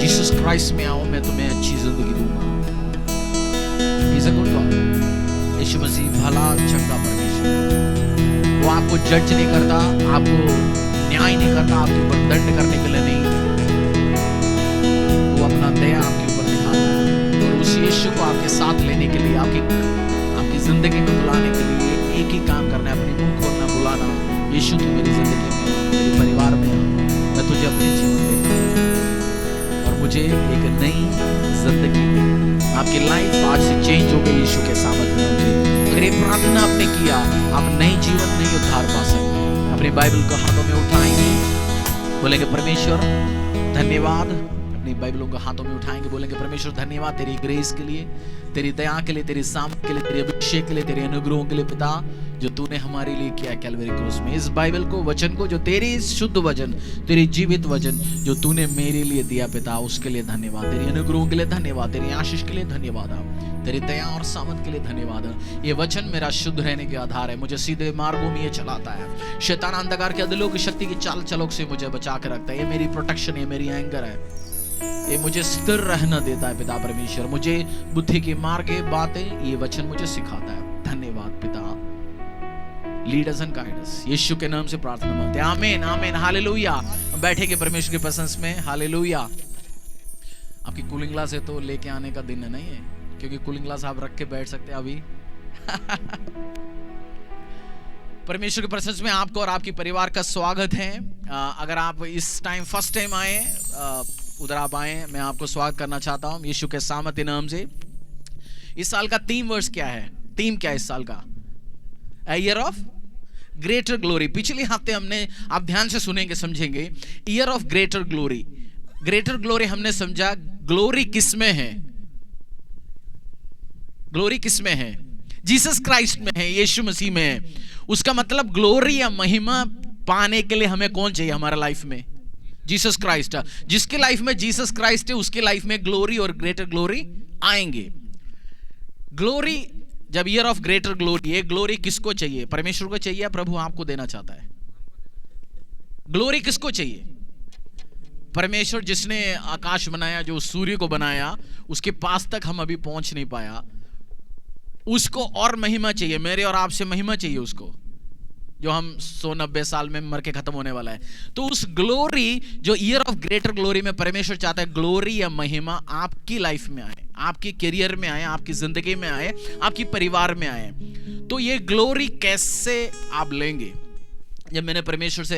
जीसस क्राइस्ट में आओ, मैं तुम्हें अच्छी जिंदगी दूंगा। He's a good God। यीशु मसीह भला चंगा परमेश्वर। वो आपको जज नहीं करता, आपको न्याय नहीं करता, आपके ऊपर दंड करने के लिए नहीं, वो अपना दया आपके ऊपर दिखाता है। और उस यीशु को आपके साथ लेने के लिए, आपकी जिंदगी में बुलाने के लिए एक ही काम करना है, अपने मुंह खोलना, बुलाना। यीशु तू मेरी जिंदगी में, मेरे परिवार में, मैं तुझे अपने जीवन देता हूं और मुझे एक नई जिंदगी। आपकी लाइफ आज से चेंज हो गई यीशु के सामर्थ में। अगर ये प्रार्थना आपने किया, आप नई जीवन, नई उद्धार पा सकते हैं। अपनी बाइबल को हाथों में उठाएंगे, बोलेंगे परमेश्वर धन्यवाद। अपनी बाइबलों को हाथों में उठाएंगे, बोलेंगे परमेश्वर धन्यवाद तेरी ग्रेस के लिए, तेरी दया के लिए, तेरी सामर्थ के लिए, तेरे अभिषेक के लिए, तेरे अनुग्रहों के लिए पिता, जो तूने हमारे लिए किया कैलवरी क्रूस में। इस बाइबल को, वचन को, जो तेरी शुद्ध वचन, तेरी जीवित वचन जो तूने मेरे लिए दिया पिता, उसके लिए धन्यवाद। तेरी अनुग्रहों के लिए धन्यवाद, तेरी आशीष के लिए धन्यवाद, तेरी दया और सामर्थ के लिए धन्यवाद। ये वचन मेरा शुद्ध रहने के आधार है, मुझे सीधे मार्गों में ये चलाता है। शैतान अंधकार के अधलोक शक्ति की चाल चलोक से मुझे बचा के रखता है। ये मेरी प्रोटेक्शन, ये मेरी एंकर है, ये मुझे स्थिर रहना देता है पिता परमेश्वर। मुझे बुद्धि के मार्ग बातें ये वचन मुझे सिखाता है। धन्यवाद पिता, lead us and guide us. यीशु के नाम से प्रार्थना मांगते हैं, आमीन आमीन हालेलुया। बैठेंगे परमेश्वर की प्रेजेंस में, हालेलुया। आपकी कूलिंग ग्लास है तो लेके आने का दिन नहीं है, क्योंकि कूलिंग ग्लास आप रख के बैठ सकते हैं अभी। परमेश्वर के प्रेजेंस में आपको और आपके परिवार का स्वागत है। अगर आप इस टाइम फर्स्ट टाइम आए, उधर आप आए, मैं आपको स्वागत करना चाहता हूँ यीशु के सामर्थ्य नाम से। इस साल का थीम वर्स क्या है? थीम क्या है इस साल का? A year of greater glory. पिछले हफ्ते हमने, आप ध्यान से सुनेंगे समझेंगे, year of greater glory. Greater glory हमने समझा, ग्लोरी किस में है? ग्लोरी किस में है? जीसस क्राइस्ट में है, यीशु मसीह में है. उसका मतलब ग्लोरी या महिमा पाने के लिए हमें कौन चाहिए हमारा लाइफ में? Jesus Christ. जिसके लाइफ में जीसस क्राइस्ट है उसके लाइफ में ग्लोरी और ग्रेटर ग्लोरी आएंगे. ग्लोरी, जब ईयर ऑफ ग्रेटर ग्लोरी, ये ग्लोरी किसको चाहिए? परमेश्वर को चाहिए या प्रभु आपको देना चाहता है? ग्लोरी किसको चाहिए? परमेश्वर जिसने आकाश बनाया, जो सूर्य को बनाया, उसके पास तक हम अभी पहुंच नहीं पाया, उसको और महिमा चाहिए. मेरे और आपसे महिमा चाहिए उसको, जो हम 190 साल में मर के खत्म होने वाला है. तो उस ग्लोरी, जो ईयर ऑफ ग्रेटर ग्लोरी में परमेश्वर चाहता है ग्लोरी या महिमा आपकी लाइफ में आए, आपकी करियर में आए, आपकी जिंदगी में आए, आपकी परिवार में आए. तो ये ग्लोरी कैसे आप लेंगे? जब मैंने परमेश्वर से,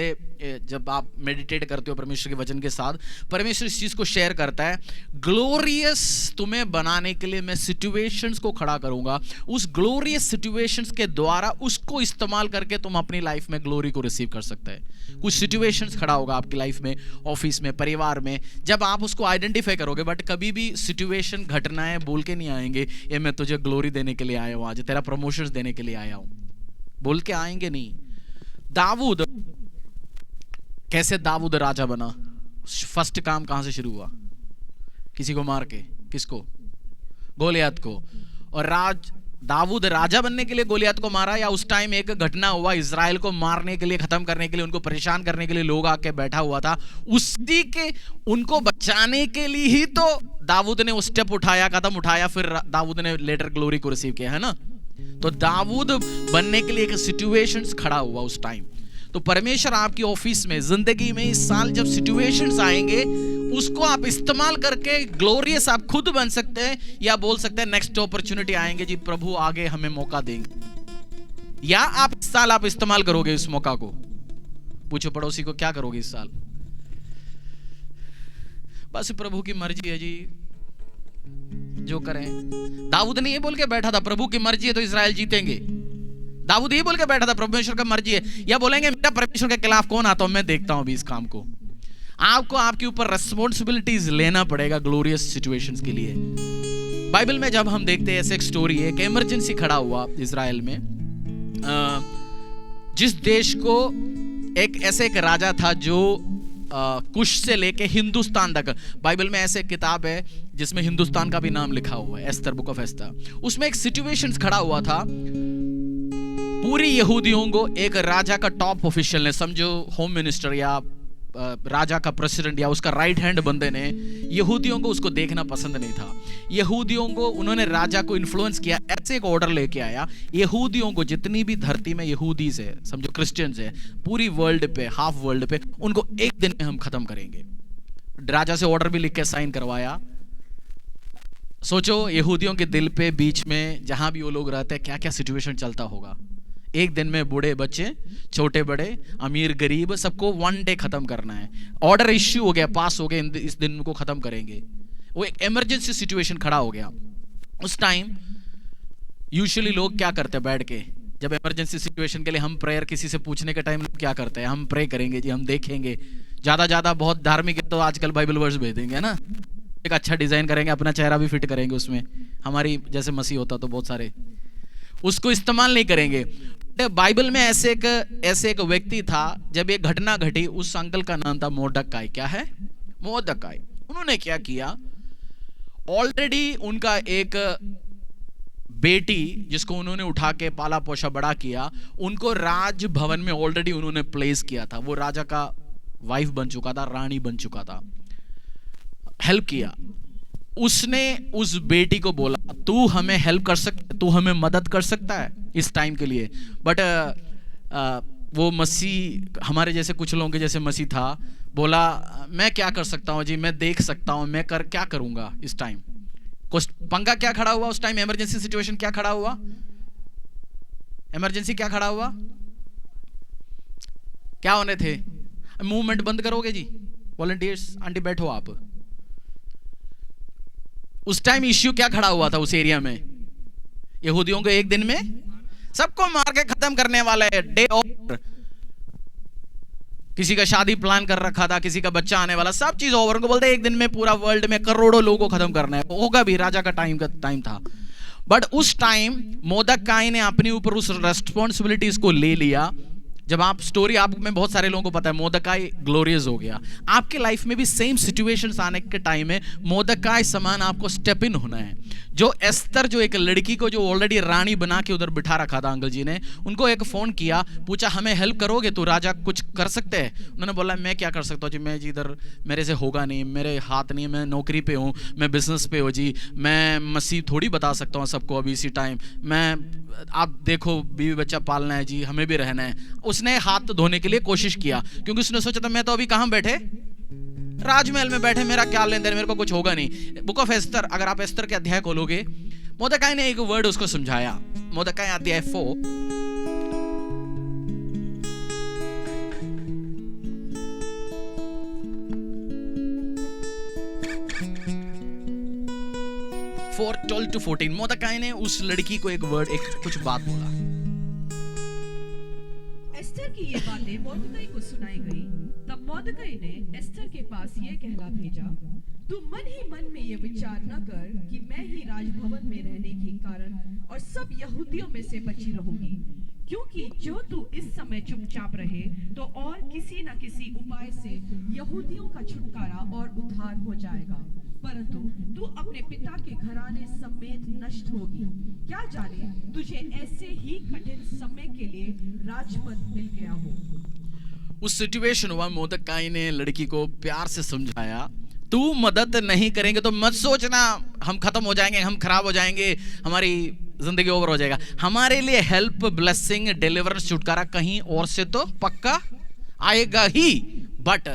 जब आप मेडिटेट करते हो परमेश्वर के वचन के साथ, परमेश्वर इस चीज को शेयर करता है, ग्लोरियस तुम्हें बनाने के लिए मैं सिचुएशंस को खड़ा करूंगा. उस ग्लोरियस सिचुएशंस के द्वारा उसको इस्तेमाल करके तुम अपनी लाइफ में ग्लोरी को रिसीव कर सकते हैं. कुछ सिचुएशंस खड़ा होगा आपकी लाइफ में, ऑफिस में, परिवार में, जब आप उसको आइडेंटिफाई करोगे. बट कभी भी सिचुएशन, घटनाएं बोल के नहीं आएंगे ये मैं तुझे ग्लोरी देने के लिए आया हूं, आज तेरा प्रमोशंस देने के लिए आया हूं, बोल के आएंगे नहीं. दाऊद, कैसे दाऊद राजा बना? फर्स्ट काम कहां से शुरू हुआ? किसी को मार के. किसको? गोलियत को. और दाऊद राजा बनने के लिए गोलियत को मारा, या उस टाइम एक घटना हुआ, इजराइल को मारने के लिए, खत्म करने के लिए, उनको परेशान करने के लिए लोग आके बैठा हुआ था, उसी के उनको बचाने के लिए ही तो दाऊद ने वो स्टेप उठाया, कदम उठाया, फिर दाऊद ने लेटर ग्लोरी को रिसीव किया, है ना. तो दाऊद बनने के लिए एक सिचुएशंस खड़ा हुआ उस टाइम. तो परमेश्वर आपकी ऑफिस में, जिंदगी में इस साल जब सिचुएशंस आएंगे, उसको आप इस्तेमाल करके ग्लोरियस आप खुद बन सकते हैं, या बोल सकते हैं नेक्स्ट अपॉर्चुनिटी आएंगे जी, प्रभु आगे हमें मौका देंगे. या आप इस साल आप इस्तेमाल करोगे इस मौका को. पूछो पड़ोसी को, क्या करोगे इस साल? बस प्रभु की मर्जी है जी, जो करें. दाऊद ने ये बोल के बैठा था, प्रभु की मर्जी है तो इजराइल जीतेंगे. दाऊद ये बोल के बैठा था, परमेश्वर का मर्जी है. या बोलेंगे मेरा परमेश्वर के खिलाफ कौन आता हूं, मैं देखता हूं अभी इस काम को. आपको आपके ऊपर रेस्पॉन्सिबिलिटीज लेना पड़ेगा ग्लोरियस सिचुएशंस के लिए. बाइबल में जब हम देखते हैं, ऐसे एक स्टोरी है, एक इमरजेंसी खड़ा हुआ इजराइल में. जिस देश को ऐसे एक राजा था जो कुश से लेके हिंदुस्तान तक, बाइबल में ऐसे किताब है जिसमें हिंदुस्तान का भी नाम लिखा हुआ है, एस्तर, बुक ऑफ एस्तर. उसमें एक सिचुएशंस खड़ा हुआ था. पूरी यहूदियों को एक राजा का टॉप ऑफिशियल ने, समझो होम मिनिस्टर या राजा का प्रेसिडेंट या उसका राइट हैंड बंदे ने, यहूदियों को उसको देखना पसंद नहीं था. यहूदियों को, उन्होंने राजा को इन्फ्लुएंस किया, ऐसे एक ऑर्डर लेके आया, यहूदियों को, जितनी भी धरती में यहूदीज है, समझो क्रिश्चियंस है, पूरी वर्ल्ड पे, हाफ वर्ल्ड पे, उनको एक दिन में हम खत्म करेंगे. राजा से ऑर्डर भी लिख के साइन करवाया. सोचो यहूदियों के दिल पे, बीच में जहां भी वो लोग रहते हैं, क्या क्या सिचुएशन चलता होगा. एक दिन में बूढ़े बच्चे, छोटे बड़े, अमीर गरीब, सबको वन डे खत्म करना है. ऑर्डर इश्यू हो गया, पास हो गया, इस दिन को खत्म करेंगे. वो एक इमरजेंसी सिचुएशन खड़ा हो गया. उस टाइम यूजुअली लोग क्या करते हैं, बैठ के, जब इमरजेंसी सिचुएशन के लिए हम प्रेयर किसी से पूछने के टाइम क्या करते हैं, हम प्रे करेंगे जी, हम देखेंगे, ज्यादा बहुत धार्मिक है तो आजकल बाइबल वर्स भेज देंगे, है ना. एक अच्छा डिजाइन करेंगे, अपना चेहरा भी फिट करेंगे उसमें, हमारी जैसे मसीह होता तो बहुत सारे, उसको इस्तेमाल नहीं करेंगे. बाइबल में ऐसे एक व्यक्ति था, जब ये घटना घटी, उस अंकल का नाम था मोर्दकाई. क्या है? मोर्दकाई. उन्होंने क्या किया, ऑलरेडी उनका एक बेटी जिसको उन्होंने उठा के पाला पोषा बड़ा किया, उनको राजभवन में ऑलरेडी उन्होंने प्लेस किया था. वो राजा का वाइफ बन चुका था, रानी बन चुका था. हेल्प किया. उसने उस बेटी को बोला, तू हमें हेल्प कर सकता, तू हमें मदद कर सकता है इस टाइम के लिए. बट वो मसीह, हमारे जैसे कुछ लोगों के जैसे मसीह था, बोला मैं क्या कर सकता हूँ जी, मैं देख सकता हूँ, मैं क्या करूंगा इस टाइम. कुछ पंगा क्या खड़ा हुआ उस टाइम, इमरजेंसी सिचुएशन क्या खड़ा हुआ, इमरजेंसी क्या खड़ा हुआ, क्या होने थे. मूवमेंट बंद करोगे जी, वॉलंटियर्स आंटी बैठो आप. उस टाइम इश्यू क्या खड़ा हुआ था उस एरिया में, यहूदियों को एक दिन में सबको मार के खत्म करने वाला है, डे ओवर। किसी का शादी प्लान कर रखा था, किसी का बच्चा आने वाला, सब चीज ओवर। उनको बोलते हैं एक दिन में पूरा वर्ल्ड में करोड़ों लोगों को खत्म करना है। होगा भी, राजा का टाइम था। बट उस टाइम मोर्देखाई ने अपने ऊपर उस रेस्पॉन्सिबिलिटीज को ले लिया। जब आप स्टोरी, आप में बहुत सारे लोगों को पता है, मोर्देखाई ग्लोरियस हो गया। आपके लाइफ में भी सेम सिचुएशंस आने के टाइम में मोर्देखाई समान आपको स्टेप इन होना है। जो एस्तर, जो एक लड़की को जो ऑलरेडी रानी बना के उधर बिठा रखा था अंकल जी ने, उनको एक फोन किया, पूछा हमें हेल्प करोगे तो राजा कुछ कर सकते हैं? उन्होंने बोला मैं क्या कर सकता हूँ जी, मैं जी इधर मेरे से होगा नहीं, मेरे हाथ नहीं, मैं नौकरी पे हूँ, मैं बिजनेस पे हूँ जी, मैं मसीह थोड़ी बता सकता हूँ सबको अभी इसी टाइम। मैं, आप देखो बीवी बच्चा पालना है जी, हमें भी रहना है। उसने हाथ धोने के लिए कोशिश किया, क्योंकि उसने सोचा था मैं तो अभी कहाँ बैठे, राजमहल में बैठे, मेरा क्या लेन देन, मेरे को कुछ होगा नहीं। बुक ऑफ एस्तर, अगर आप एस्तर के अध्याय खोलोगे, मोर्देखाई ने एक वर्ड उसको समझाया। मोर्देखाई अध्याय 4 4:12-14 मोर्देखाई ने उस लड़की को एक वर्ड, एक कुछ बात बोला। एस्तर की ये बातें मोर्देखाई को सुनाई गई। तब मोर्देखाई ने एस्तर के पास ये कहला भेजा, तू मन ही मन में ये विचार न कर कि मैं ही राजभवन में रहने के कारण और सब यहूदियों में से बची रहूंगी, क्योंकि जो तू इस समय चुपचाप रहे तो और किसी न किसी उपाय से यहूदियों का छुटकारा और उद्धार हो जाएगा, परंतु तू अपने पिता के घराने समेत नष्ट होगी। क्या जाने तुझे ऐसे ही कठिन समय के लिए राजपद मिल गया हो। उस सिचुएशन हुआ, मोर्देखाई ने लड़की को प्यार से समझाया, तू मदद नहीं करेंगे तो मत सोचना हम खत्म हो जाएंगे, हम खराब हो जाएंगे, हमारी जिंदगी ओवर हो जाएगा। हमारे लिए हेल्प, ब्लेसिंग, डिलीवरेंस, छुटकारा कहीं और से तो पक्का आएगा ही, बट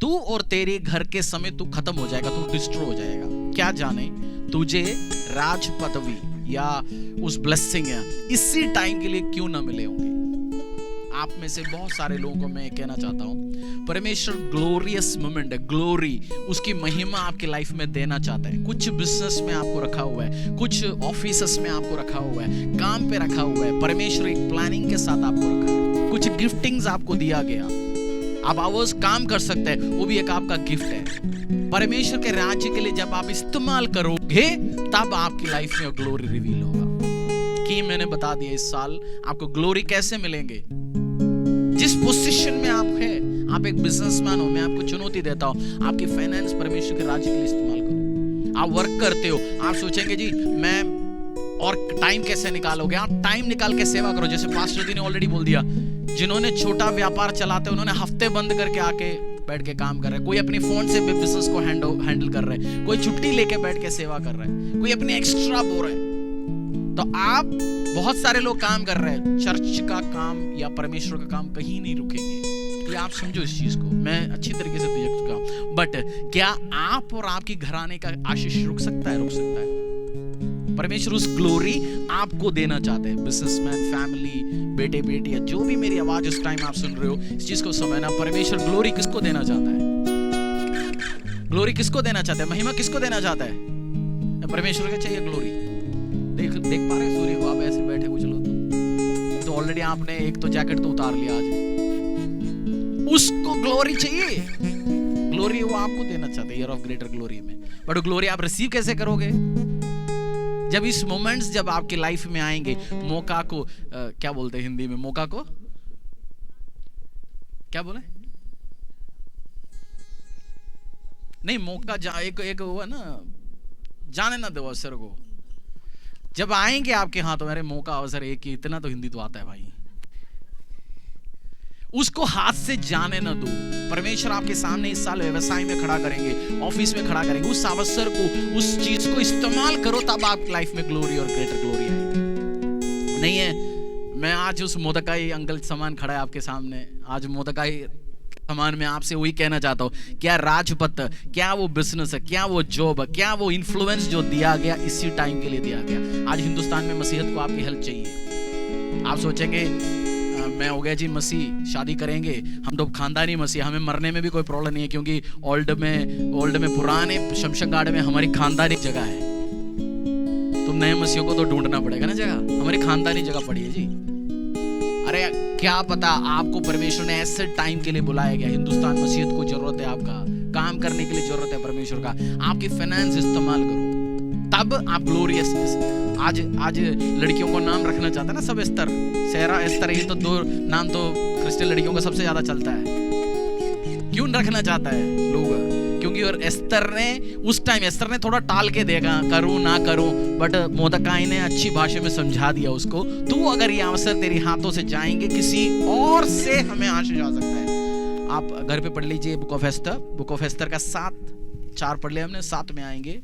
तू और तेरे घर के समय तू खत्म हो जाएगा, तू डिस्ट्रॉय हो जाएगा। क्या जाने तुझे राज पदवी या उस ब्लेसिंग या इसी टाइम के लिए क्यों ना मिले होंगे। आप में से बहुत सारे लोगों को मैं कहना चाहता हूं, परमेश्वर ग्लोरियस मोमेंट है, ग्लोरी, उसकी महिमा आपकी लाइफ में देना चाहता है। कुछ बिजनेस में आपको रखा हुआ है, कुछ ऑफिस में आपको रखा हुआ है, काम पे रखा हुआ है, परमेश्वर एक प्लानिंग के साथ आपको रखा है। कुछ गिफ्टिंग्स आपको दिया गया, आप आवर्स काम कर सकते हैं, वो भी एक आपका गिफ्ट है। परमेश्वर के राज्य के लिए जब आप इस्तेमाल करोगे तब आपकी लाइफ में ग्लोरी रिवील होगा। कि मैंने बता दिया इस साल आपको ग्लोरी कैसे मिलेंगे। जिस पोजीशन में आप है, आप एक बिजनेसमैन हो, मैं आपको चुनौती देता हूं, आपकी फाइनेंस परमेश्वर के राज्य के लिए इस्तेमाल करो। आप वर्क करते हो, आप सोचेंगे जी मैं और टाइम कैसे निकालोगे, आप टाइम निकाल के सेवा करो। जैसे पास्टर जी ने ऑलरेडी बोल दिया, जिन्होंने छोटा व्यापार चलाते उन्होंने हफ्ते बंद करके आके बैठ के काम कर रहे हैं, कोई अपने फोन से बिजनेस को हैंडल कर रहे हैं, कोई छुट्टी लेके बैठ के सेवा कर रहा है, कोई अपने एक्स्ट्रा बो रहा है। तो आप, बहुत सारे लोग काम कर रहे हैं, चर्च का काम या परमेश्वर का काम कहीं नहीं रुकेंगे। ये आप समझो इस चीज को, मैं अच्छी तरीके से देख चुका हूं। बट क्या आप और आपकी घराने का आशीष रुक सकता है? रुक सकता है। परमेश्वर उस ग्लोरी आपको देना चाहते हैं। बिजनेसमैन, फैमिली, बेटे बेटियां, जो भी मेरी आवाज इस टाइम आप सुन रहे हो, इस चीज को समझना, परमेश्वर ग्लोरी किसको देना चाहता है? ग्लोरी किसको देना चाहता है? महिमा किसको देना चाहता है? परमेश्वर को चाहिए ग्लोरी। देख पा रहे सूर्य को, आप ऐसे बैठे हो, चलो तो ऑलरेडी आपने एक तो जैकेट तो उतार लिया आज, उसको ग्लोरी चाहिए। ग्लोरी वो आपको देना चाहते हैं, ईयर ऑफ ग्रेटर ग्लोरी में। बट ग्लोरी आप रिसीव कैसे करोगे? जब इस मोमेंट्स जब आपकी लाइफ में आएंगे, मौका को क्या बोलते हैं हिंदी में, मौका को क्या बोले? नहीं, मौका एक हुआ ना, जाने ना दो अवसर को। जब आएंगे आपके हाथ तो मेरे मौका अवसर एक ही, इतना तो हिंदी तो आता है भाई, उसको हाथ से जाने ना दो। परमेश्वर आपके सामने इस साल व्यवसाय में खड़ा करेंगे, ऑफिस में खड़ा करेंगे, उस अवसर को, उस चीज को इस्तेमाल करो, तब आपकी लाइफ में ग्लोरी और ग्रेटर ग्लोरी आएगी। नहीं है, मैं आज उस मोर्देखाई अंकल समान खड़ा है आपके सामने, आज मोर्देखाई समान मैं आपसे वही कहना चाहता हूँ, क्या राजपद, क्या वो बिजनेस है, क्या वो जॉब है, क्या वो इन्फ्लुएंस जो दिया गया इसी टाइम के लिए दिया गया। आज हिंदुस्तान में मसीहत को आपकी हेल्प चाहिए। आप सोचेंगे मैं हो गया जी मसीह, शादी करेंगे, हम तो खानदानी मसीह, हमें मरने में भी कोई प्रॉब्लम नहीं है, क्योंकि ओल्ड में पुराने शमशान घाट में हमारी खानदानी जगह है। तो नए मसीहों को तो ढूंढना पड़ेगा ना जगह, हमारी खानदानी जगह पड़ी है जी। अरे क्या पता आपको परमेश्वर ने ऐसे टाइम के लिए बुलाया गया, हिंदुस्तान मसीहत को जरूरत है, आपका काम करने के लिए जरूरत है परमेश्वर का, आपकी फाइनेंस इस्तेमाल करो तब आप ग्लोरियस। आज लड़कियों को नाम रखना चाहता है ना सब, एस्तर, सेरा, एस्तर, ये तो दो नाम तो क्रिश्चियन लड़कियों का सबसे ज्यादा चलता है। क्यों रखना चाहता है लोग? क्योंकि और एस्तर ने उस टाइम, एस्तर ने थोड़ा टाल के देखा करूं ना करूं, बट मोर्दकाई ने अच्छी भाषा में समझा दिया उसको, तू अगर ये अवसर तेरे हाथों से जाएंगे किसी और से हमें आशीष आ सकता है। आप घर पे पढ़ लीजिए book of Esther, book of Esther का 4 पढ़ लिया हमने, 7 में आएंगे।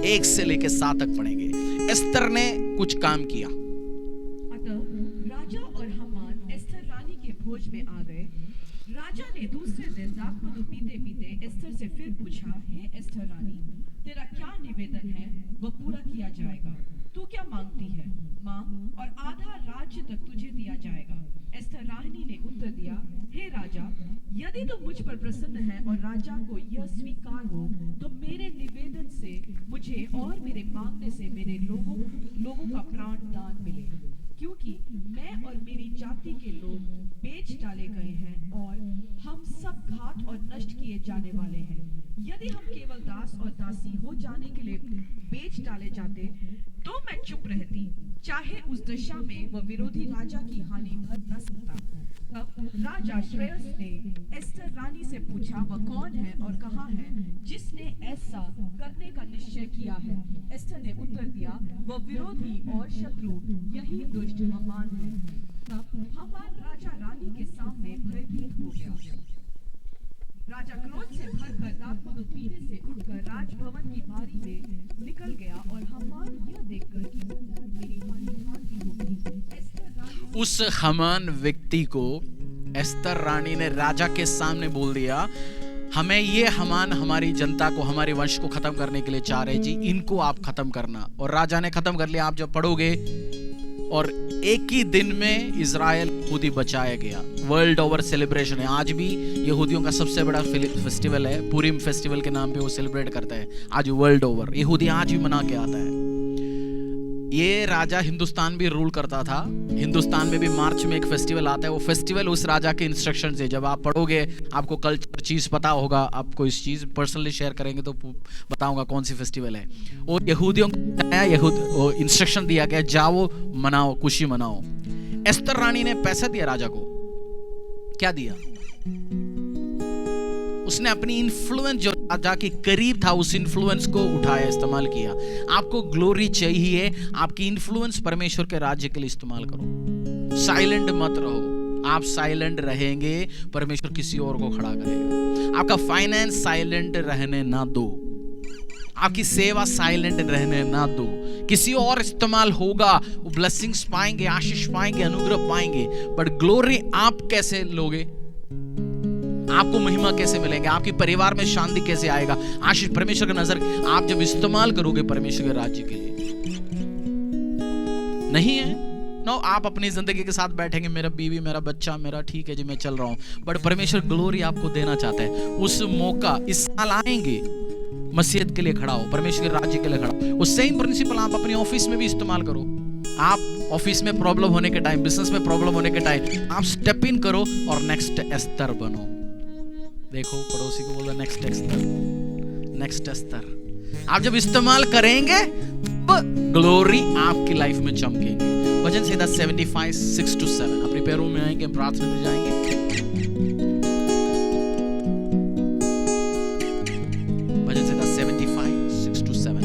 1 से लेके 7 तक पढ़ेंगे। एस्तर ने कुछ काम किया। अतः राजा और हामान एस्तर रानी के भोज में आ गए। राजा ने दूसरे दिन दाखमधु पीते पीते एस्तर से फिर पूछा, हे एस्तर रानी, तेरा क्या निवेदन है वह पूरा किया जाएगा। तू क्या मांगती है? मांग और आधा राज्य तक तुझे दिया जाएगा। एस्तर रानी ने उत्तर दिया, हे राजा, यदि तुम मुझ पर प्रसन्न है और राजा को यह स्वीकार हो तो मेरे निवेदन से मुझे और मेरे मांगने से मेरे लोगों का प्राण दान मिले, क्योंकि मैं और मेरी जाति के लोग बेच डाले गए हैं और हम सब घात और नष्ट किए जाने वाले हैं। यदि हम केवल दास और दासी हो जाने के लिए बेच डाले जाते तो मैं चुप रहती, चाहे उस दशा में वह विरोधी राजा की हानि भर न सकता। तब राजा श्रेयस ने एस्तर रानी से पूछा, वह कौन है और कहाँ है जिसने ऐसा करने का निश्चय किया है? एस्तर ने उत्तर दिया, वह विरोधी और शत्रु यही दुष्ट हामान है। तब हामान राजा रानी के सामने भयभीत हो गया। राजा क्रोध से भरकर दाखमधु पीने से उठकर राजभवन की बारी में निकल गया और हामान यह देखकर कि मेरी हानि भागी होगी, एस्तर रानी उस हामान व्यक्ति को एस्तर रानी ने राजा के सामने बोल दिया, हमें ये हामान हमारी जनता को, हमारे वंश को खत्म करने के लिए चाह रहे जी, इनको आप खत्म करना। और राजा ने खत्म कर लिया। आप जब पढ़ोगे, और एक ही दिन में इजराइल यहूदी बचाया गया। वर्ल्ड ओवर सेलिब्रेशन है। आज भी यहूदियों का सबसे बड़ा फेस्टिवल है, पुरीम फेस्टिवल के नाम पे वो सेलिब्रेट करता है आज वर्ल्ड ओवर। यहूदी आज भी मना के आता है। ये राजा हिंदुस्तान भी रूल करता था। हिंदुस्तान में भी मार्च में एक फेस्टिवल आता है। वो फेस्टिवल उस राजा के इंस्ट्रक्शन से, जब आप पढ़ोगे आपको कल्चर चीज पता होगा। आपको इस चीज पर्सनली शेयर करेंगे तो बताऊंगा कौन सी फेस्टिवल है। और यहूदियों को इंस्ट्रक्शन दिया गया, जाओ मनाओ, खुशी मनाओ। एस्तर रानी ने पैसा दिया राजा को। क्या दिया? उसने अपनी इन्फ्लुएंस, जो राजा के करीब था, उस इन्फ्लुएंस को उठाया, इस्तेमाल किया। आपको ग्लोरी चाहिए, आपकी इन्फ्लुएंस परमेश्वर के राज्य के लिए इस्तेमाल करो। साइलेंट मत रहो। आप साइलेंट रहेंगे, परमेश्वर किसी और को खड़ा करेगा। आपका फाइनेंस साइलेंट रहने ना दो। आपकी सेवा साइलेंट रहने ना दो। किसी और इस्तेमाल होगा, वो ब्लेसिंग्स पाएंगे, आशीष पाएंगे, अनुग्रह पाएंगे। बट ग्लोरी आप कैसे लोगे? आपको महिमा कैसे मिलेंगे? आपके परिवार में शांति कैसे आएगा? आशीष परमेश्वर का नजर आप जब इस्तेमाल करोगे परमेश्वर के राज्य के लिए। नहीं है नो, आप अपनी जिंदगी के साथ बैठेंगे, मेरा बीवी, मेरा बच्चा, मेरा ठीक है जी, मैं चल रहा हूं। बट परमेश्वर ग्लोरी आपको देना चाहता है। उस मौका इस साल आएंगे, मसीहत के लिए खड़ा हो, परमेश्वर के राज्य के लिए खड़ा हो। वो सेम प्रिंसिपल आप अपने ऑफिस में भी इस्तेमाल करो। आप ऑफिस में प्रॉब्लम होने के टाइम, बिजनेस में प्रॉब्लम होने के टाइम, आप स्टेप इन करो और नेक्स्ट एस्तर बनो। देखो पड़ोसी को बोला नेक्स्ट एस्तर, नेक्स्ट एस्तर। आप जब इस्तेमाल करेंगे ग्लोरी आपकी लाइफ में चमकेगी। भजन संहिता 75 6-7। अपने पैरों में आएंगे, प्रार्थना में जाएंगे। भजन संहिता 75 6-7।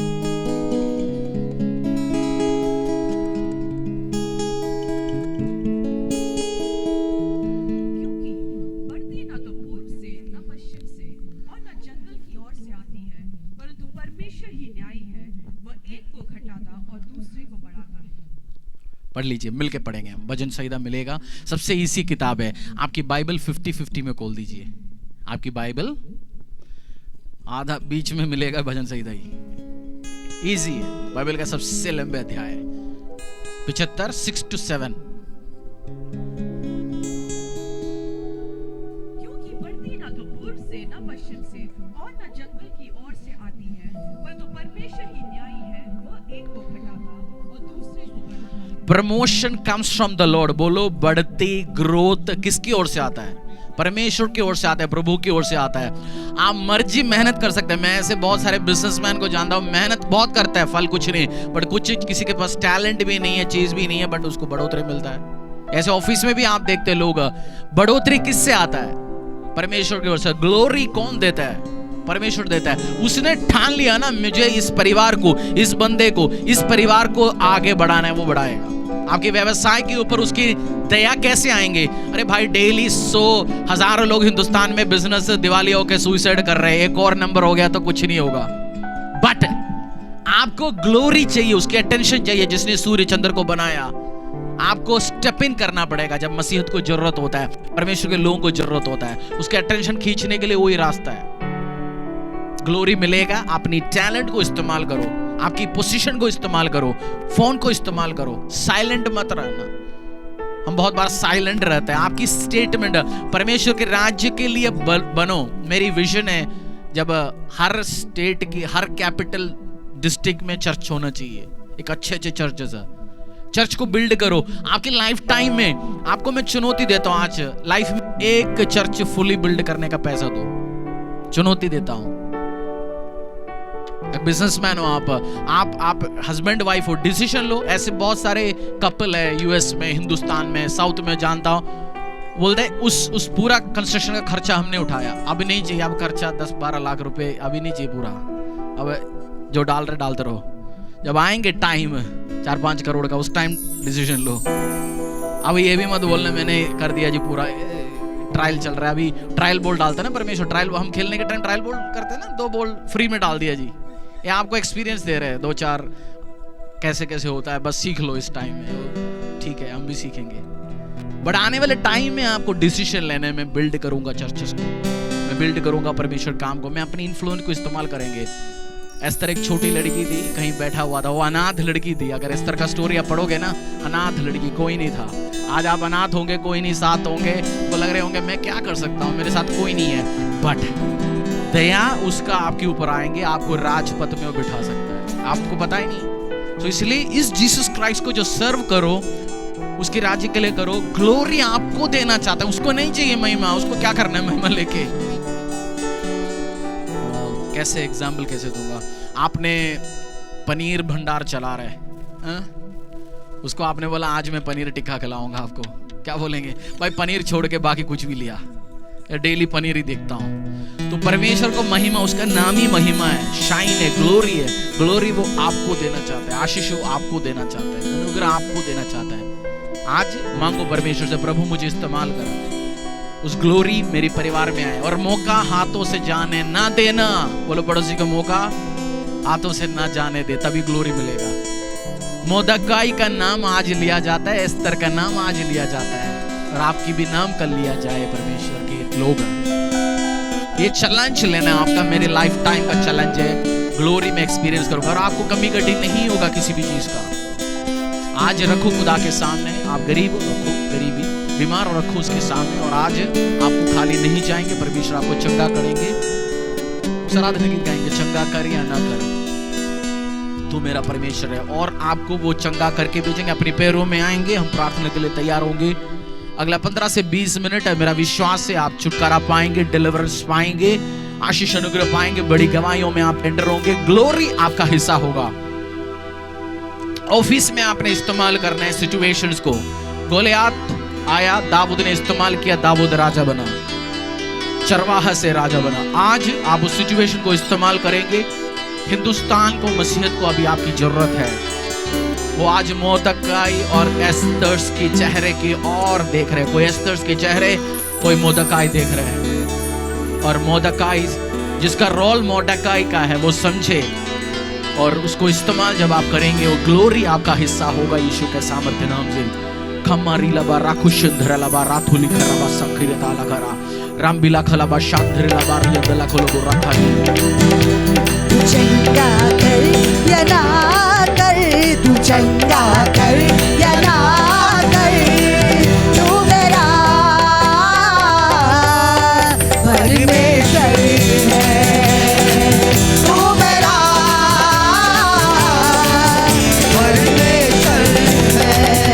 क्योंकि बढ़ती न तो पूर्व से न पश्चिम से और न जंगल की ओर से आती है, परंतु परमेश्वर ही न्यायी है। वह एक को घटाता और दूसरे को बढ़ाता है। पढ़ लीजिए, मिलके पढ़ेंगे। भजन संहिता मिलेगा, सबसे इजी किताब है। आपकी बाइबल 50-50 में खोल दीजिए। आपकी बाइबल आधा बीच में मिलेगा भजन संहिता ही। इजी है, बाइबल का सबसे लंबे अध्याय है। 75 6-7। क्योंकि बढ़ती न तो पूर्व से न पश्चिम से और न जंगल promotion comes from the Lord. बोलो, बढ़ती ग्रोथ किसकी ओर से आता है? परमेश्वर की ओर से आता है, प्रभु की ओर से आता है। आप मर्जी मेहनत कर सकते हैं। मैं ऐसे बहुत सारे बिजनेसमैन को जानता हूं, मेहनत बहुत करता है, फल कुछ नहीं, बट कुछ किसी के पास टैलेंट भी नहीं है, चीज भी नहीं है, बट उसको बढ़ोतरी मिलता है। ऐसे ऑफिस में भी आप देखते हैं लोग, बढ़ोतरी किससे आता है? परमेश्वर की ओर से। ग्लोरी कौन देता है? परमेश्वर देता है। उसने ठान लिया ना, मुझे इस परिवार को, इस बंदे को, इस परिवार को आगे बढ़ाना है, वो बढ़ाएगा। आपके व्यवसाय के ऊपर उसकी दया कैसे आएंगे? अरे भाई, डेली 100 हजारों लोग हिंदुस्तान में बिजनेस दिवाली होकर सुसाइड कर रहे हैं, एक और नंबर हो गया तो कुछ नहीं होगा। बट आपको ग्लोरी चाहिए, उसकी अटेंशन चाहिए, जिसने सूर्य चंद्र को बनाया। आपको स्टेप इन करना पड़ेगा जब मसीहत को जरूरत होता है, परमेश्वर के लोगों को जरूरत होता है, उसके अटेंशन खींचने के लिए वही रास्ता है। ग्लोरी मिलेगा, अपनी टैलेंट को इस्तेमाल करो, आपकी पोजीशन को इस्तेमाल करो, फोन को इस्तेमाल करो, साइलेंट मत रहना। हम बहुत बार साइलेंट रहते हैं। आपकी स्टेटमेंट परमेश्वर के राज्य के लिए बनो। मेरी विजन है, जब हर स्टेट की, हर कैपिटल डिस्ट्रिक्ट में चर्च होना चाहिए, एक अच्छे चर्चेस है। चर्च को बिल्ड करो। आपकी लाइफ टाइम में आपको मैं चुनौती देता हूं, आज लाइफ में एक चर्च फुली बिल्ड करने का पैसा दो, चुनौती देता हूं। बिजनेसमैन हो आप हस्बैंड वाइफ हो, डिसीजन लो। ऐसे बहुत सारे कपल है यूएस में, हिंदुस्तान में, साउथ में जानता हूं, बोलते हैं उस पूरा कंस्ट्रक्शन का खर्चा हमने उठाया, अभी नहीं चाहिए, अब खर्चा 10-12 लाख रुपए अभी नहीं चाहिए पूरा, अब जो डालते रहो, जब आएंगे टाइम 4-5 करोड़ का, उस टाइम डिसीजन लो। अब ये भी मत बोलना मैंने कर दिया जी पूरा, ट्रायल चल रहा है अभी, ट्रायल बॉल डालते हैं ना परमेश्वर, ट्रायल हम खेलने के टाइम ट्रायल बॉल करते हैं ना, 2 बॉल फ्री में डाल दिया जी। ये आपको एक्सपीरियंस दे रहे हैं 2-4 कैसे कैसे होता है, बस सीख लो इस टाइम में, ठीक है हम भी सीखेंगे। बट आने वाले टाइम में आपको डिसीजन लेने में, बिल्ड करूंगा चर्चेस को, मैं बिल्ड करूंगा परमेश्वर काम को, मैं अपनी इन्फ्लुएंस को इस्तेमाल करेंगे। एस्तर एक छोटी लड़की थी, कहीं बैठा हुआ था, वो अनाथ लड़की थी। अगर एस्तर का स्टोरी आप पढ़ोगे ना, अनाथ लड़की, कोई नहीं था। आज आप अनाथ होंगे, कोई नहीं साथ होंगे, तो लग रहे होंगे मैं क्या कर सकता हूँ, मेरे साथ कोई नहीं है, बट दया उसका आपके ऊपर आएंगे, आपको राजपथ में वो बिठा सकता है, आपको पता ही नहीं। तो इसलिए इस जीसस क्राइस्ट को जो सर्व करो, उसके राज्य के लिए करो। ग्लोरी आपको देना चाहता है, उसको नहीं चाहिए महिमा, उसको क्या करना है महिमा लेके। कैसे एग्जाम्पल कैसे दूंगा? आपने पनीर भंडार चला रहे, उसको आपने बोला आज मैं पनीर टिक्का खिलाऊंगा आपको, क्या बोलेंगे? भाई पनीर छोड़ के बाकी कुछ भी लिया, डेली पनीर ही देखता हूं। तो परमेश्वर को महिमा, उसका नाम ही महिमा है, शाइन है, ग्लोरी है। ग्लोरी वो आपको देना चाहता है, आशीष वो आपको देना चाहता है, अनुग्रह आपको देना चाहता है। आज मांगो परमेश्वर से, प्रभु मुझे इस्तेमाल कर, उस ग्लोरी मेरे परिवार में आए, और मौका हाथों से जाने ना देना। बोलो पड़ोसी को, मौका हाथों से ना जाने दे, तभी ग्लोरी मिलेगा। मोर्देकाई का नाम आज लिया जाता है, एस्तर का नाम आज लिया जाता है, और आपकी भी नाम कल लिया जाए परमेश्वर के लोग। ये चैलेंज लेना आपका, मेरे लाइफ टाइम का चैलेंज है, ग्लोरी में एक्सपीरियंस करूंगा, और आपको कमी कटी नहीं होगा किसी भी चीज का। आज रखो खुदा के सामने, आप गरीब हो रखो, गरीबी बीमार हो रखो उसके सामने, और आज आपको खाली नहीं जाएंगे, परमेश्वर आपको चंगा करेंगे। आराधना गीत गाएंगे, चंगा कर या ना कर, तू मेरा परमेश्वर है, और आपको वो चंगा करके भेजेंगे। अपने पैरों में आएंगे, हम प्रार्थना के लिए तैयार होंगे। अगला 15 से 20 मिनट है, मेरा विश्वास है आप छुटकारा पाएंगे, डिलीवरेंस पाएंगे, आशीष अनुग्रह पाएंगे, बड़ी गवाहियों में आप एंटर होंगे, ग्लोरी आपका हिस्सा होगा। ऑफिस में आपने इस्तेमाल करना है सिचुएशंस को। गोलियत आया, दाऊद ने इस्तेमाल किया, दाऊद राजा बना, चरवाहा से राजा बना। आज आप उस सिचुएशन को इस्तेमाल करेंगे। हिंदुस्तान को, मसीहत को अभी आपकी जरूरत है। वो आज मोर्देकाई और एस्तर्स के चेहरे की और देख रहे, कोई एस्तर्स के चेहरे, कोई मोर्देकाई देख रहे हैं। और मोर्देकाई जिसका रोल मोर्देकाई का है, वो समझे, और उसको इस्तेमाल जब आप करेंगे, वो ग्लोरी आपका हिस्सा होगा यीशु के सामर्थ्य नाम से। खमारी लबा राखुशंधर लबा राथुली खराबा संखिरता लखरा रामबिला खलाबा शांधर लबा रियदला खलोगो रखा। तू चंगा कर या ना कर, तू चंगा कर या ना कर, तू मेरा परमेश्वर है, तू मेरा परमेश्वर है।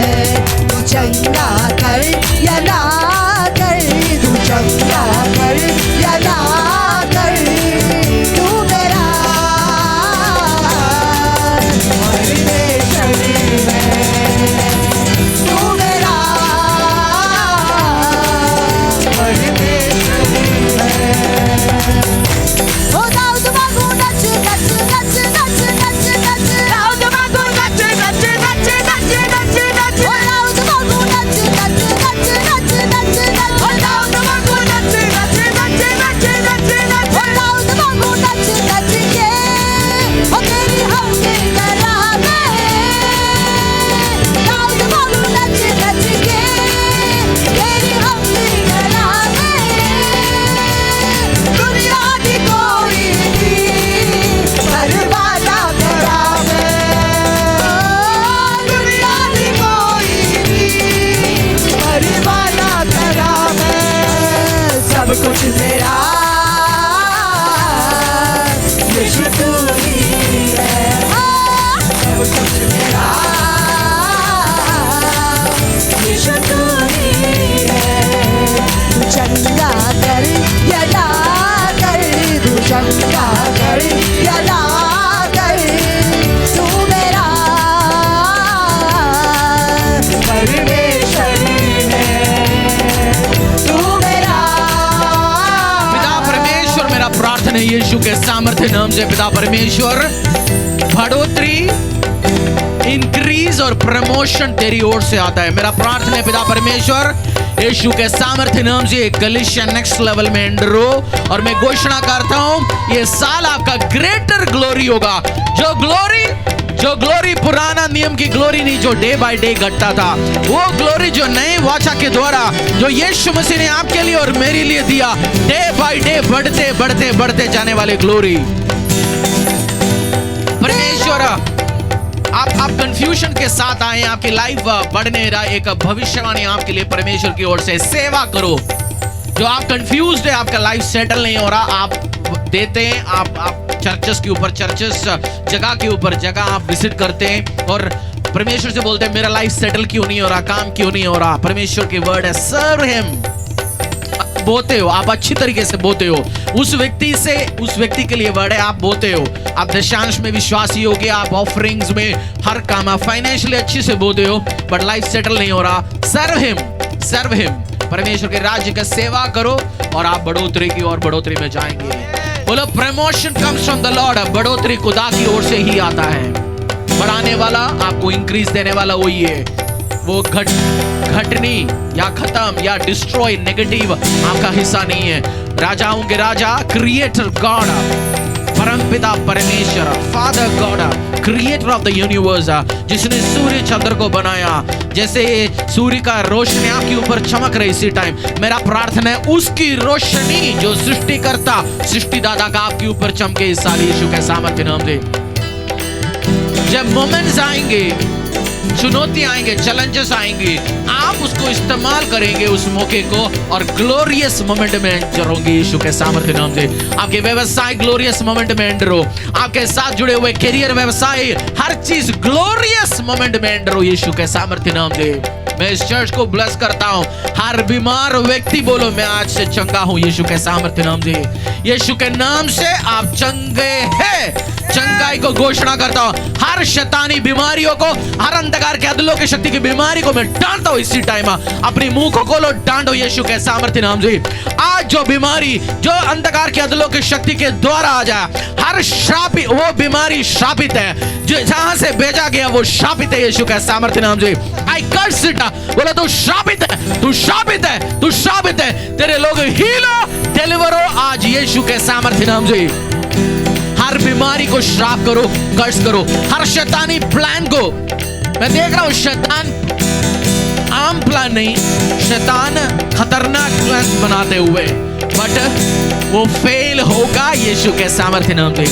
है यीशु के सामर्थ्य नाम से पिता परमेश्वर, बढ़ोतरी, इंक्रीज और प्रमोशन तेरी ओर से आता है। मेरा प्रार्थना है पिता परमेश्वर, यीशु के सामर्थ्य नाम से कलीसिया नेक्स्ट लेवल में एंटर हो, और मैं घोषणा करता हूं ये साल आपका ग्रेटर ग्लोरी होगा। जो ग्लोरी पुराना नियम की ग्लोरी नहीं, जो डे बाय डे घटता था, वो ग्लोरी जो नए वाचा के द्वारा जो यीशु मसीह ने आपके लिए और मेरे लिए दिया, डे बाय डे बढ़ते बढ़ते बढ़ते जाने वाले ग्लोरी। परमेश्वर आप कंफ्यूजन के साथ आए, आपकी लाइफ बढ़ने रहा, एक भविष्यवाणी आपके लिए परमेश्वर की ओर से, सेवा करो। जो आप कंफ्यूज्ड है, आपका लाइफ सेटल नहीं हो रहा, आप देते हैं, आप चर्चेस के ऊपर चर्चेस, जगह के ऊपर जगह आप विजिट करते हैं और परमेश्वर से बोलते हैं मेरा लाइफ सेटल क्यों नहीं हो रहा, काम क्यों नहीं हो रहा। परमेश्वर की वर्ड है सर्व हिम। बोते हो, आप अच्छी तरीके से बोते हो, उस व्यक्ति के लिए वर्ड है, आप बोते हो, आप दशांश में विश्वासी हो गए, आप ऑफरिंग्स में हर काम, आप फाइनेंशियली अच्छे से बोते हो, बट लाइफ सेटल नहीं हो रहा। सर्व हिम, परमेश्वर के राज्य का सेवा करो और आप बढ़ोतरी की और बढ़ोतरी में जाएंगे। बोलो promotion comes from the Lord, बढ़ोतरी खुदा की ओर से ही आता है। बढ़ाने वाला, आपको इंक्रीज देने वाला वही है। वो घटनी या खत्म या डिस्ट्रॉय, नेगेटिव आपका हिस्सा नहीं है। राजाओं के राजा, क्रिएटर गॉड, परमपिता परमेश्वर, father God, creator of the universe, जिसने सूर्य चंद्र को बनाया, जैसे सूर्य का रोशनी आपके ऊपर चमक रही इसी टाइम, मेरा प्रार्थना है उसकी रोशनी जो सृष्टिकर्ता, सृष्टिदाता का आपके ऊपर चमके इस साल यीशु के सामर्थ्य नाम से। जब मोमेंट्स आएंगे, चुनौतियां आएंगे, चैलेंजेस आएंगे, आप उसको इस्तेमाल करेंगे उस मौके को और ग्लोरियस मोमेंट में एंटर होंगे यीशु के सामर्थ्य नाम से। आपके व्यवसाय ग्लोरियस मोमेंट में एंटर हो, आपके साथ जुड़े हुए करियर, व्यवसाय, हर चीज ग्लोरियस मोमेंट में एंटर हो यीशु के सामर्थ्य नाम से। मैं इस चर्च को ब्लेस करता हूं। हर बीमार व्यक्ति बोलो मैं आज से चंगा हूं यीशु के सामर्थ्य नाम से। यीशु के नाम से आप चंगे हैं। चंगाई को घोषणा करता हूं। हर शैतानी बीमारियों को, हर अंधकार के अदलों की शक्ति की बीमारी को मैं डांटता हूं इसी टाइम। अपनी मुंह को खोलो, डांटो यीशु के सामर्थ्य नाम से। आज जो बीमारी, जो अंधकार के अदलों की शक्ति के द्वारा आ जाए, हर श्रापित, वो बीमारी श्रापित है, जो जहां से भेजा गया वो श्रापित है यीशु के सामर्थ्य नाम से। आई कर्स इट। बोला तू श्रापित है, तू श्रापित है, तू श्रापित है। तेरे लोग हीलो, डिलीवर हो आज यीशु के सामर्थ्य नाम से। हर बीमारी को श्राप करो, कर्स करो। हर शैतानी प्लान को, मैं देख रहा हूं शैतान आम प्लान नहीं, शैतान खतरनाक प्लान बनाते हुए, बट वो फेल होगा यीशु के सामर्थ्य नाम से।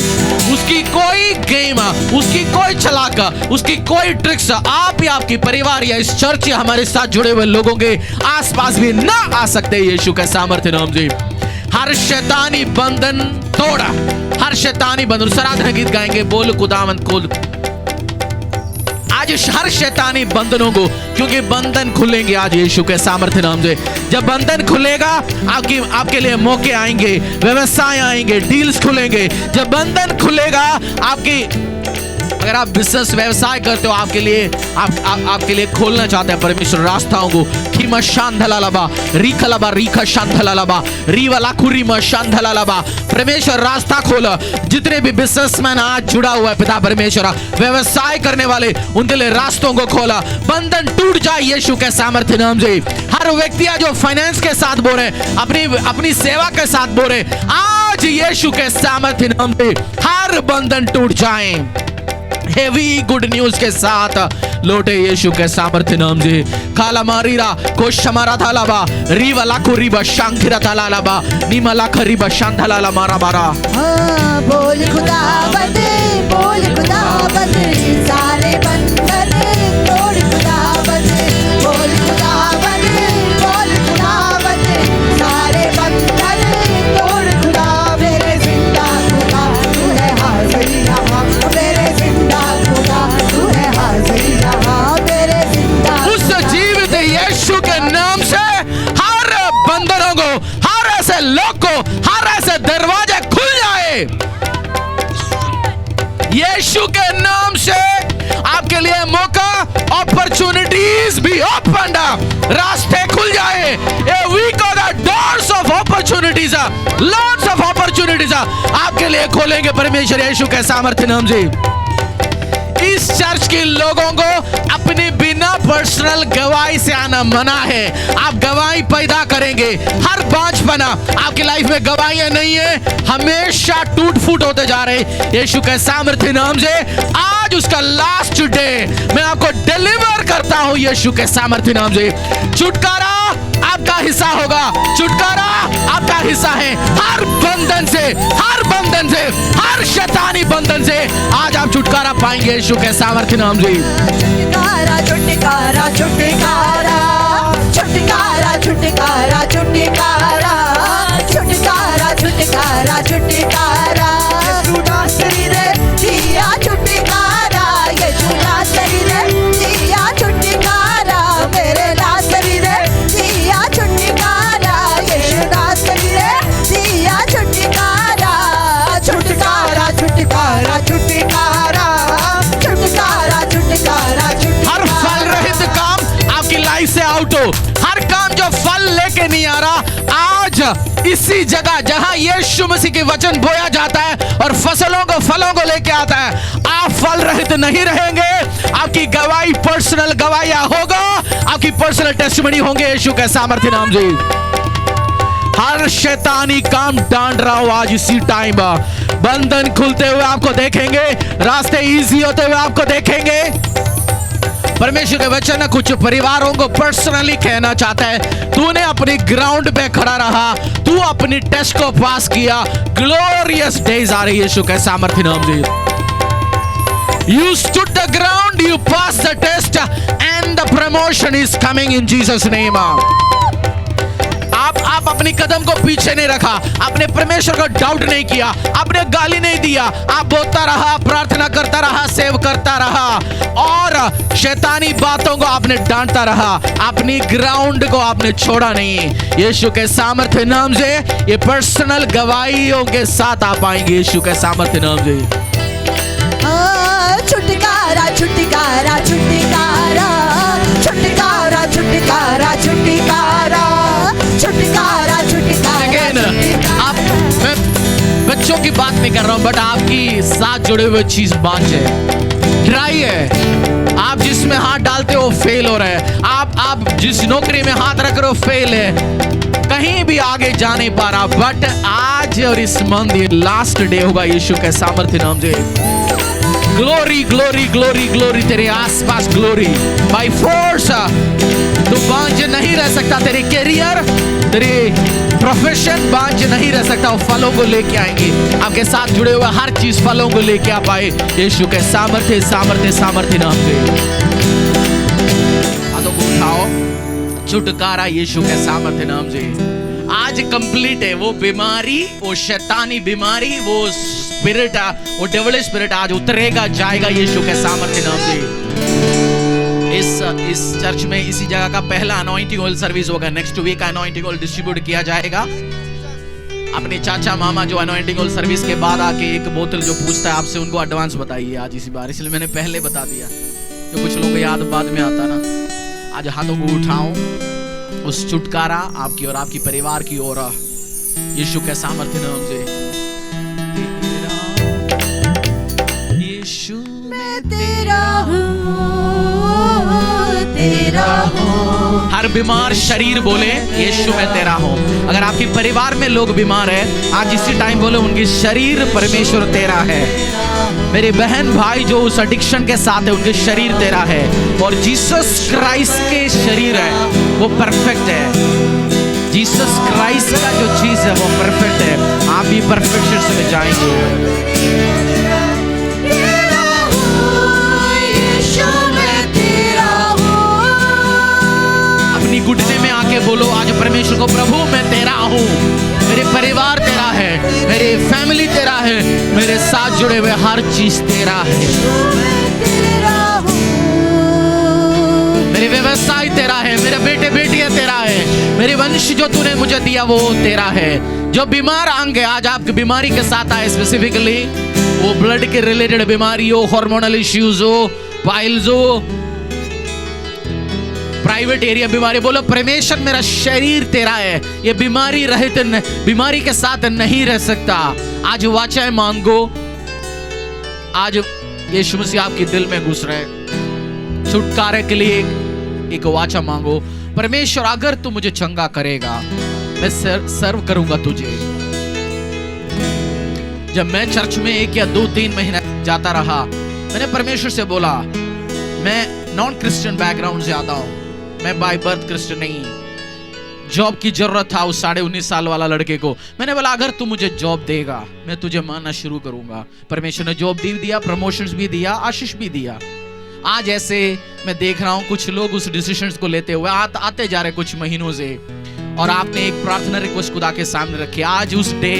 उसकी कोई गेम, उसकी कोई चलाक, उसकी कोई ट्रिक्स आप या आपकी परिवार या इस चर्च या हमारे साथ जुड़े हुए लोगों के आसपास भी ना आ सकते यीशु के सामर्थ्य नाम से। हर शैतानी बंधन तोड़ा, हर शैतानी बंधन। आराधना गीत गाएंगे, बोल खुदावंद खोल आज हर शैतानी बंधनों को, क्योंकि बंधन खुलेंगे आज यीशु के सामर्थ्य नाम से। जब बंधन खुलेगा आपके लिए मौके आएंगे, व्यवसाय आएंगे, डील्स खुलेंगे। जब बंधन खुलेगा आपकी, अगर आप बिजनेस व्यवसाय करते हो, आपके लिए खोलना चाहते हैं परमेश्वर रास्ताओं को। खीमा शांधलालबा रीखलबा रीखा शांधलालबा रीवाला खुरीमा शांधलालबा। परमेश्वर रास्ता खोला। जितने भी बिजनेसमैन आज जुड़ा हुआ है पिता परमेश्वर, व्यवसाय करने वाले, उनके लिए रास्तों को खोला। बंधन टूट जाए यीशु के सामर्थ्य नाम से। हर व्यक्ति जो फाइनेंस के साथ बोल रहे, अपनी सेवा के साथ बोल रहे, आज यीशु के सामर्थ्य नाम से हर बंधन टूट जाए। हेवी गुड न्यूज के साथ लौटे यीशु के सामर्थ्य नाम से। काला मारीरा कोशमारा थालाबा रीवाला कुरीबा शांखिरा थालाबा नीमाला खरीबा शांधलाला मारा मारा। बोल खुदावंद, बोल खुदावंद, सारे बंधन तोड़ खुदावंद। बोल खुदावंद, बोल खुदावंद, सारे बंधन तोड़ खुदा। मेरे जिंदा खुदा तू है हाजिर यहाँ, मेरे जिंदा खुदा तू है हाजिर यहाँ, मेरे जिंदा। उस जीवित यीशु के नाम से हर बंधनों को, हर ऐसे लोग को, हर ऐसे दरवाजे खुल जाए यीशु के नाम से। आपके लिए मौका, अपॉर्चुनिटीज भी ओपन, रास्ते खुल जाए। A week of the doors of opportunities, lots of opportunities आपके लिए खोलेंगे परमेश्वर यीशु के सामर्थ्य नाम से। इस चर्च के लोगों को अपने बिना पर्सनल गवाही से आना मना है। आप गवाही पैदा करेंगे। हर बांझपना आपकी लाइफ में गवाहियां नहीं है, हमेशा टूट फूट होते जा रहे। यीशु के सामर्थ्य नाम से आज उसका लास्ट डे मैं आपको डिलीवर करता हूं यीशु के सामर्थ्य नाम से। छुटकारा आपका हिस्सा होगा, छुटकारा आपका हिस्सा है। हर बंधन से, हर बंधन से, हर शैतानी बंधन से आज आप छुटकारा पाएंगे यीशु के सामर्थ्य नाम से। छुटकारा छुटकारा छुटकारा छुटकारा छुटकारा छुटकारा छुटकारा छुटकारा छुटकारा यीशु नासरी रे दिया छुटकारा, यीशु नासरी रे दिया छुटकारा, मेरे नासरी रे दिया छुटकारा, यीशु नासरी रे दिया छुटकारा। छुटकारा छुटकारा छुटकारा छुटकारा छुटकारा हर फल रहित काम आपकी लाइफ से आउट हो। हर काम जो फल लेके नहीं आ रहा, आज इसी जगह जहां यीशु मसीह के वचन बोया जाता है और फसलों को, फलों को लेके आता है, आप फल रहित नहीं रहेंगे। आपकी गवाही पर्सनल गवाहियां होगा, आपकी पर्सनल टेस्टिमनी होंगे यीशु के सामर्थ्य नाम से। हर शैतानी काम डांट रहा हूं आज इसी टाइम। बंधन खुलते हुए आपको देखेंगे, रास्ते इजी होते हुए आपको देखेंगे। परमेश्वर के वचन कुछ परिवारों को पर्सनली कहना चाहता है, तूने अपनी ग्राउंड पे खड़ा रहा, तू अपनी टेस्ट को पास किया, ग्लोरियस डेज आ रही है यीशु के सामर्थ्य नाम से। You stood the ground, you passed the test, and the promotion is coming in Jesus' name. आप अपनी कदम को पीछे नहीं रखा, आपने परमेश्वर को डाउट नहीं किया, आपने गाली नहीं दिया, आप बोलता रहा, प्रार्थना करता रहा, सेव करता रहा और शैतानी बातों को आपने डांटता रहा। अपनी ग्राउंड को आपने छोड़ा नहीं। यीशु के सामर्थ्य नाम से ये पर्सनल गवाहियों के साथ आप आएंगे यीशु के सामर्थ्य नाम से। छुटकारा छुटकारा छुटकारा छुटकारा छुटकारा छुटकारा छुटकारा छुटकारा। आप, मैं बच्चों की बात नहीं कर रहा हूं, बट आपकी साथ जुड़े हुए चीज बांझ है, ड्राई है। आप जिसमें हाथ डालते हो फेल हो रहे हैं। आप जिस नौकरी में हाथ रख रहे हो फेल है, कहीं भी आगे जा नहीं पा रहा। बट आज और इस मंथ ये लास्ट डे होगा यीशु के सामर्थ्य नाम से। ग्लोरी ग्लोरी ग्लोरी ग्लोरी तेरे आसपास, ग्लोरी बाय फोर्स। तू बांझ नहीं रह सकता, तेरे कैरियर, तेरे प्रोफेशन बांझ नहीं रह सकता। वो फलों को लेके आएंगे, आपके साथ जुड़े हुए हर चीज फलों को लेके आ पाए यीशु के सामर्थ्य सामर्थ्य सामर्थ्य नाम से। हाथों को उठाओ, छुटकारा यीशु के सामर्थ्य नाम से आज कंप्लीट है। वो बीमारी, वो शैतानी बीमारी, वो स्पिरिट, वो डेविल स्पिरिट आज उतरेगा जाएगा यीशु के सामर्थ्य नाम से। इस चर्च में इसी जगह का पहला अनॉइंटिंग ऑयल सर्विस होगा। Next week anointing oil distribute किया जाएगा। अपने चाचा मामा जो अनॉइंटिंग ऑयल सर्विस के बाद आके एक बोतल जो पूछता है आपसे, उनको एडवांस बताइए आज इसी बार, इसलिए मैंने पहले बता दिया, जो कुछ लोगों को याद बाद में आता ना। आज हाथों को उठाओ, उस छुटकारा आपकी और आपकी परिवार की ओर यीशु के सामर्थ्य नाम से। यीशु मैं तेरा हूँ, तेरा हूँ। हर बीमार शरीर बोले यीशु मैं तेरा हूँ। अगर आपके परिवार में लोग बीमार है, आज इसी टाइम बोले उनकी शरीर परमेश्वर तेरा है। मेरे बहन भाई जो उस एडिक्शन के साथ है, उनके शरीर तेरा है। और जीसस क्राइस्ट के शरीर है वो परफेक्ट है। जीसस क्राइस्ट का जो चीज है वो परफेक्ट है। आप भी परफेक्शन में जाएंगे। अपनी घुटने में आके बोलो आज परमेश्वर को, प्रभु मैं तेरा हूँ, मेरे परिवार तेरा है, मेरे फैमिली तेरा है, मेरे साथ जुड़े हुए हर चीज तेरा है, मेरे व्यवसाय तेरा है, मेरे बेटे बेटियां तेरा है, मेरे वंश जो तूने मुझे दिया वो तेरा है। जो बीमार आएंगे आज आपकी बीमारी के साथ आए, स्पेसिफिकली वो ब्लड के रिलेटेड बीमारी हो, हार्मोनल इश्यूज हो, पाइल्स हो, प्राइवेट एरिया बीमारी, बोलो परमेश्वर मेरा शरीर तेरा है, ये बीमारी रहित बीमारी के साथ नहीं रह सकता। आज वाचाएं मांगो, आज यीशु मसीह आपके दिल में घुस रहे, छुटकारे के लिए एक वाचा मांगो। परमेश्वर अगर तू मुझे चंगा करेगा मैं सर्व करूंगा तुझे। जब मैं चर्च में 1 या 2-3 महीना जाता रहा, मैंने परमेश्वर से बोला मैं नॉन क्रिश्चियन बैकग्राउंड से आता हूं, मैं बाय बर्थ क्रिश्चियन नहीं। जॉब की जरूरत था उस 19.5 साल वाला लड़के को। मैंने बोला अगर तू मुझे जॉब देगा मैं तुझे मानना शुरू करूंगा। परमेश्वर ने जॉब भी दिया, प्रमोशंस भी दिया, आशीष भी दिया। आज ऐसे मैं देख रहा हूं कुछ लोग उस डिसीजंस को लेते हुए आते जा रहे कुछ महीनों से, और आपने एक प्रार्थना रिक्वेस्ट खुदा के सामने रखी। आज उस डे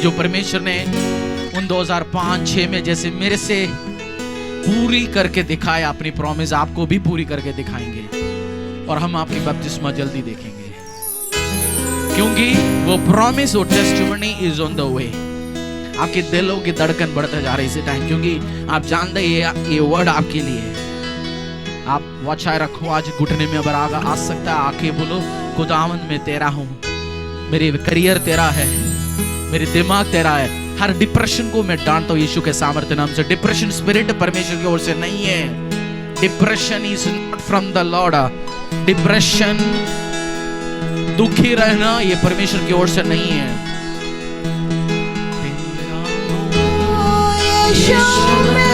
जो परमेश्वर ने उन 2005-6 में जैसे मेरे से पूरी करके दिखाया, अपनी प्रॉमिस आपको भी पूरी करके दिखाएंगे, और हम आपकी बपतिस्मा जल्दी देखेंगे, क्योंकि वो प्रॉमिस, वो testimony is on the way. आपके दिलों की धड़कन बढ़ता जा रही है इसी टाइम, क्योंकि आप जानते हैं ये वर्ड आपके लिए है। आप वाचाए रखो, आज घुटने में अगर आ सकता है आके बोलो खुदावंद मैं तेरा हूं, मेरी करियर तेरा है, मेरी दिमाग तेरा है। हर डिप्रेशन को मैं डांटता हूं यीशु के सामर्थ्य नाम से। डिप्रेशन स्पिरिट परमेश्वर की ओर से नहीं है। Depression is not from the Lord. Depression, दुखी रहना, ये परमेश्वर की ओर से नहीं है। यीशु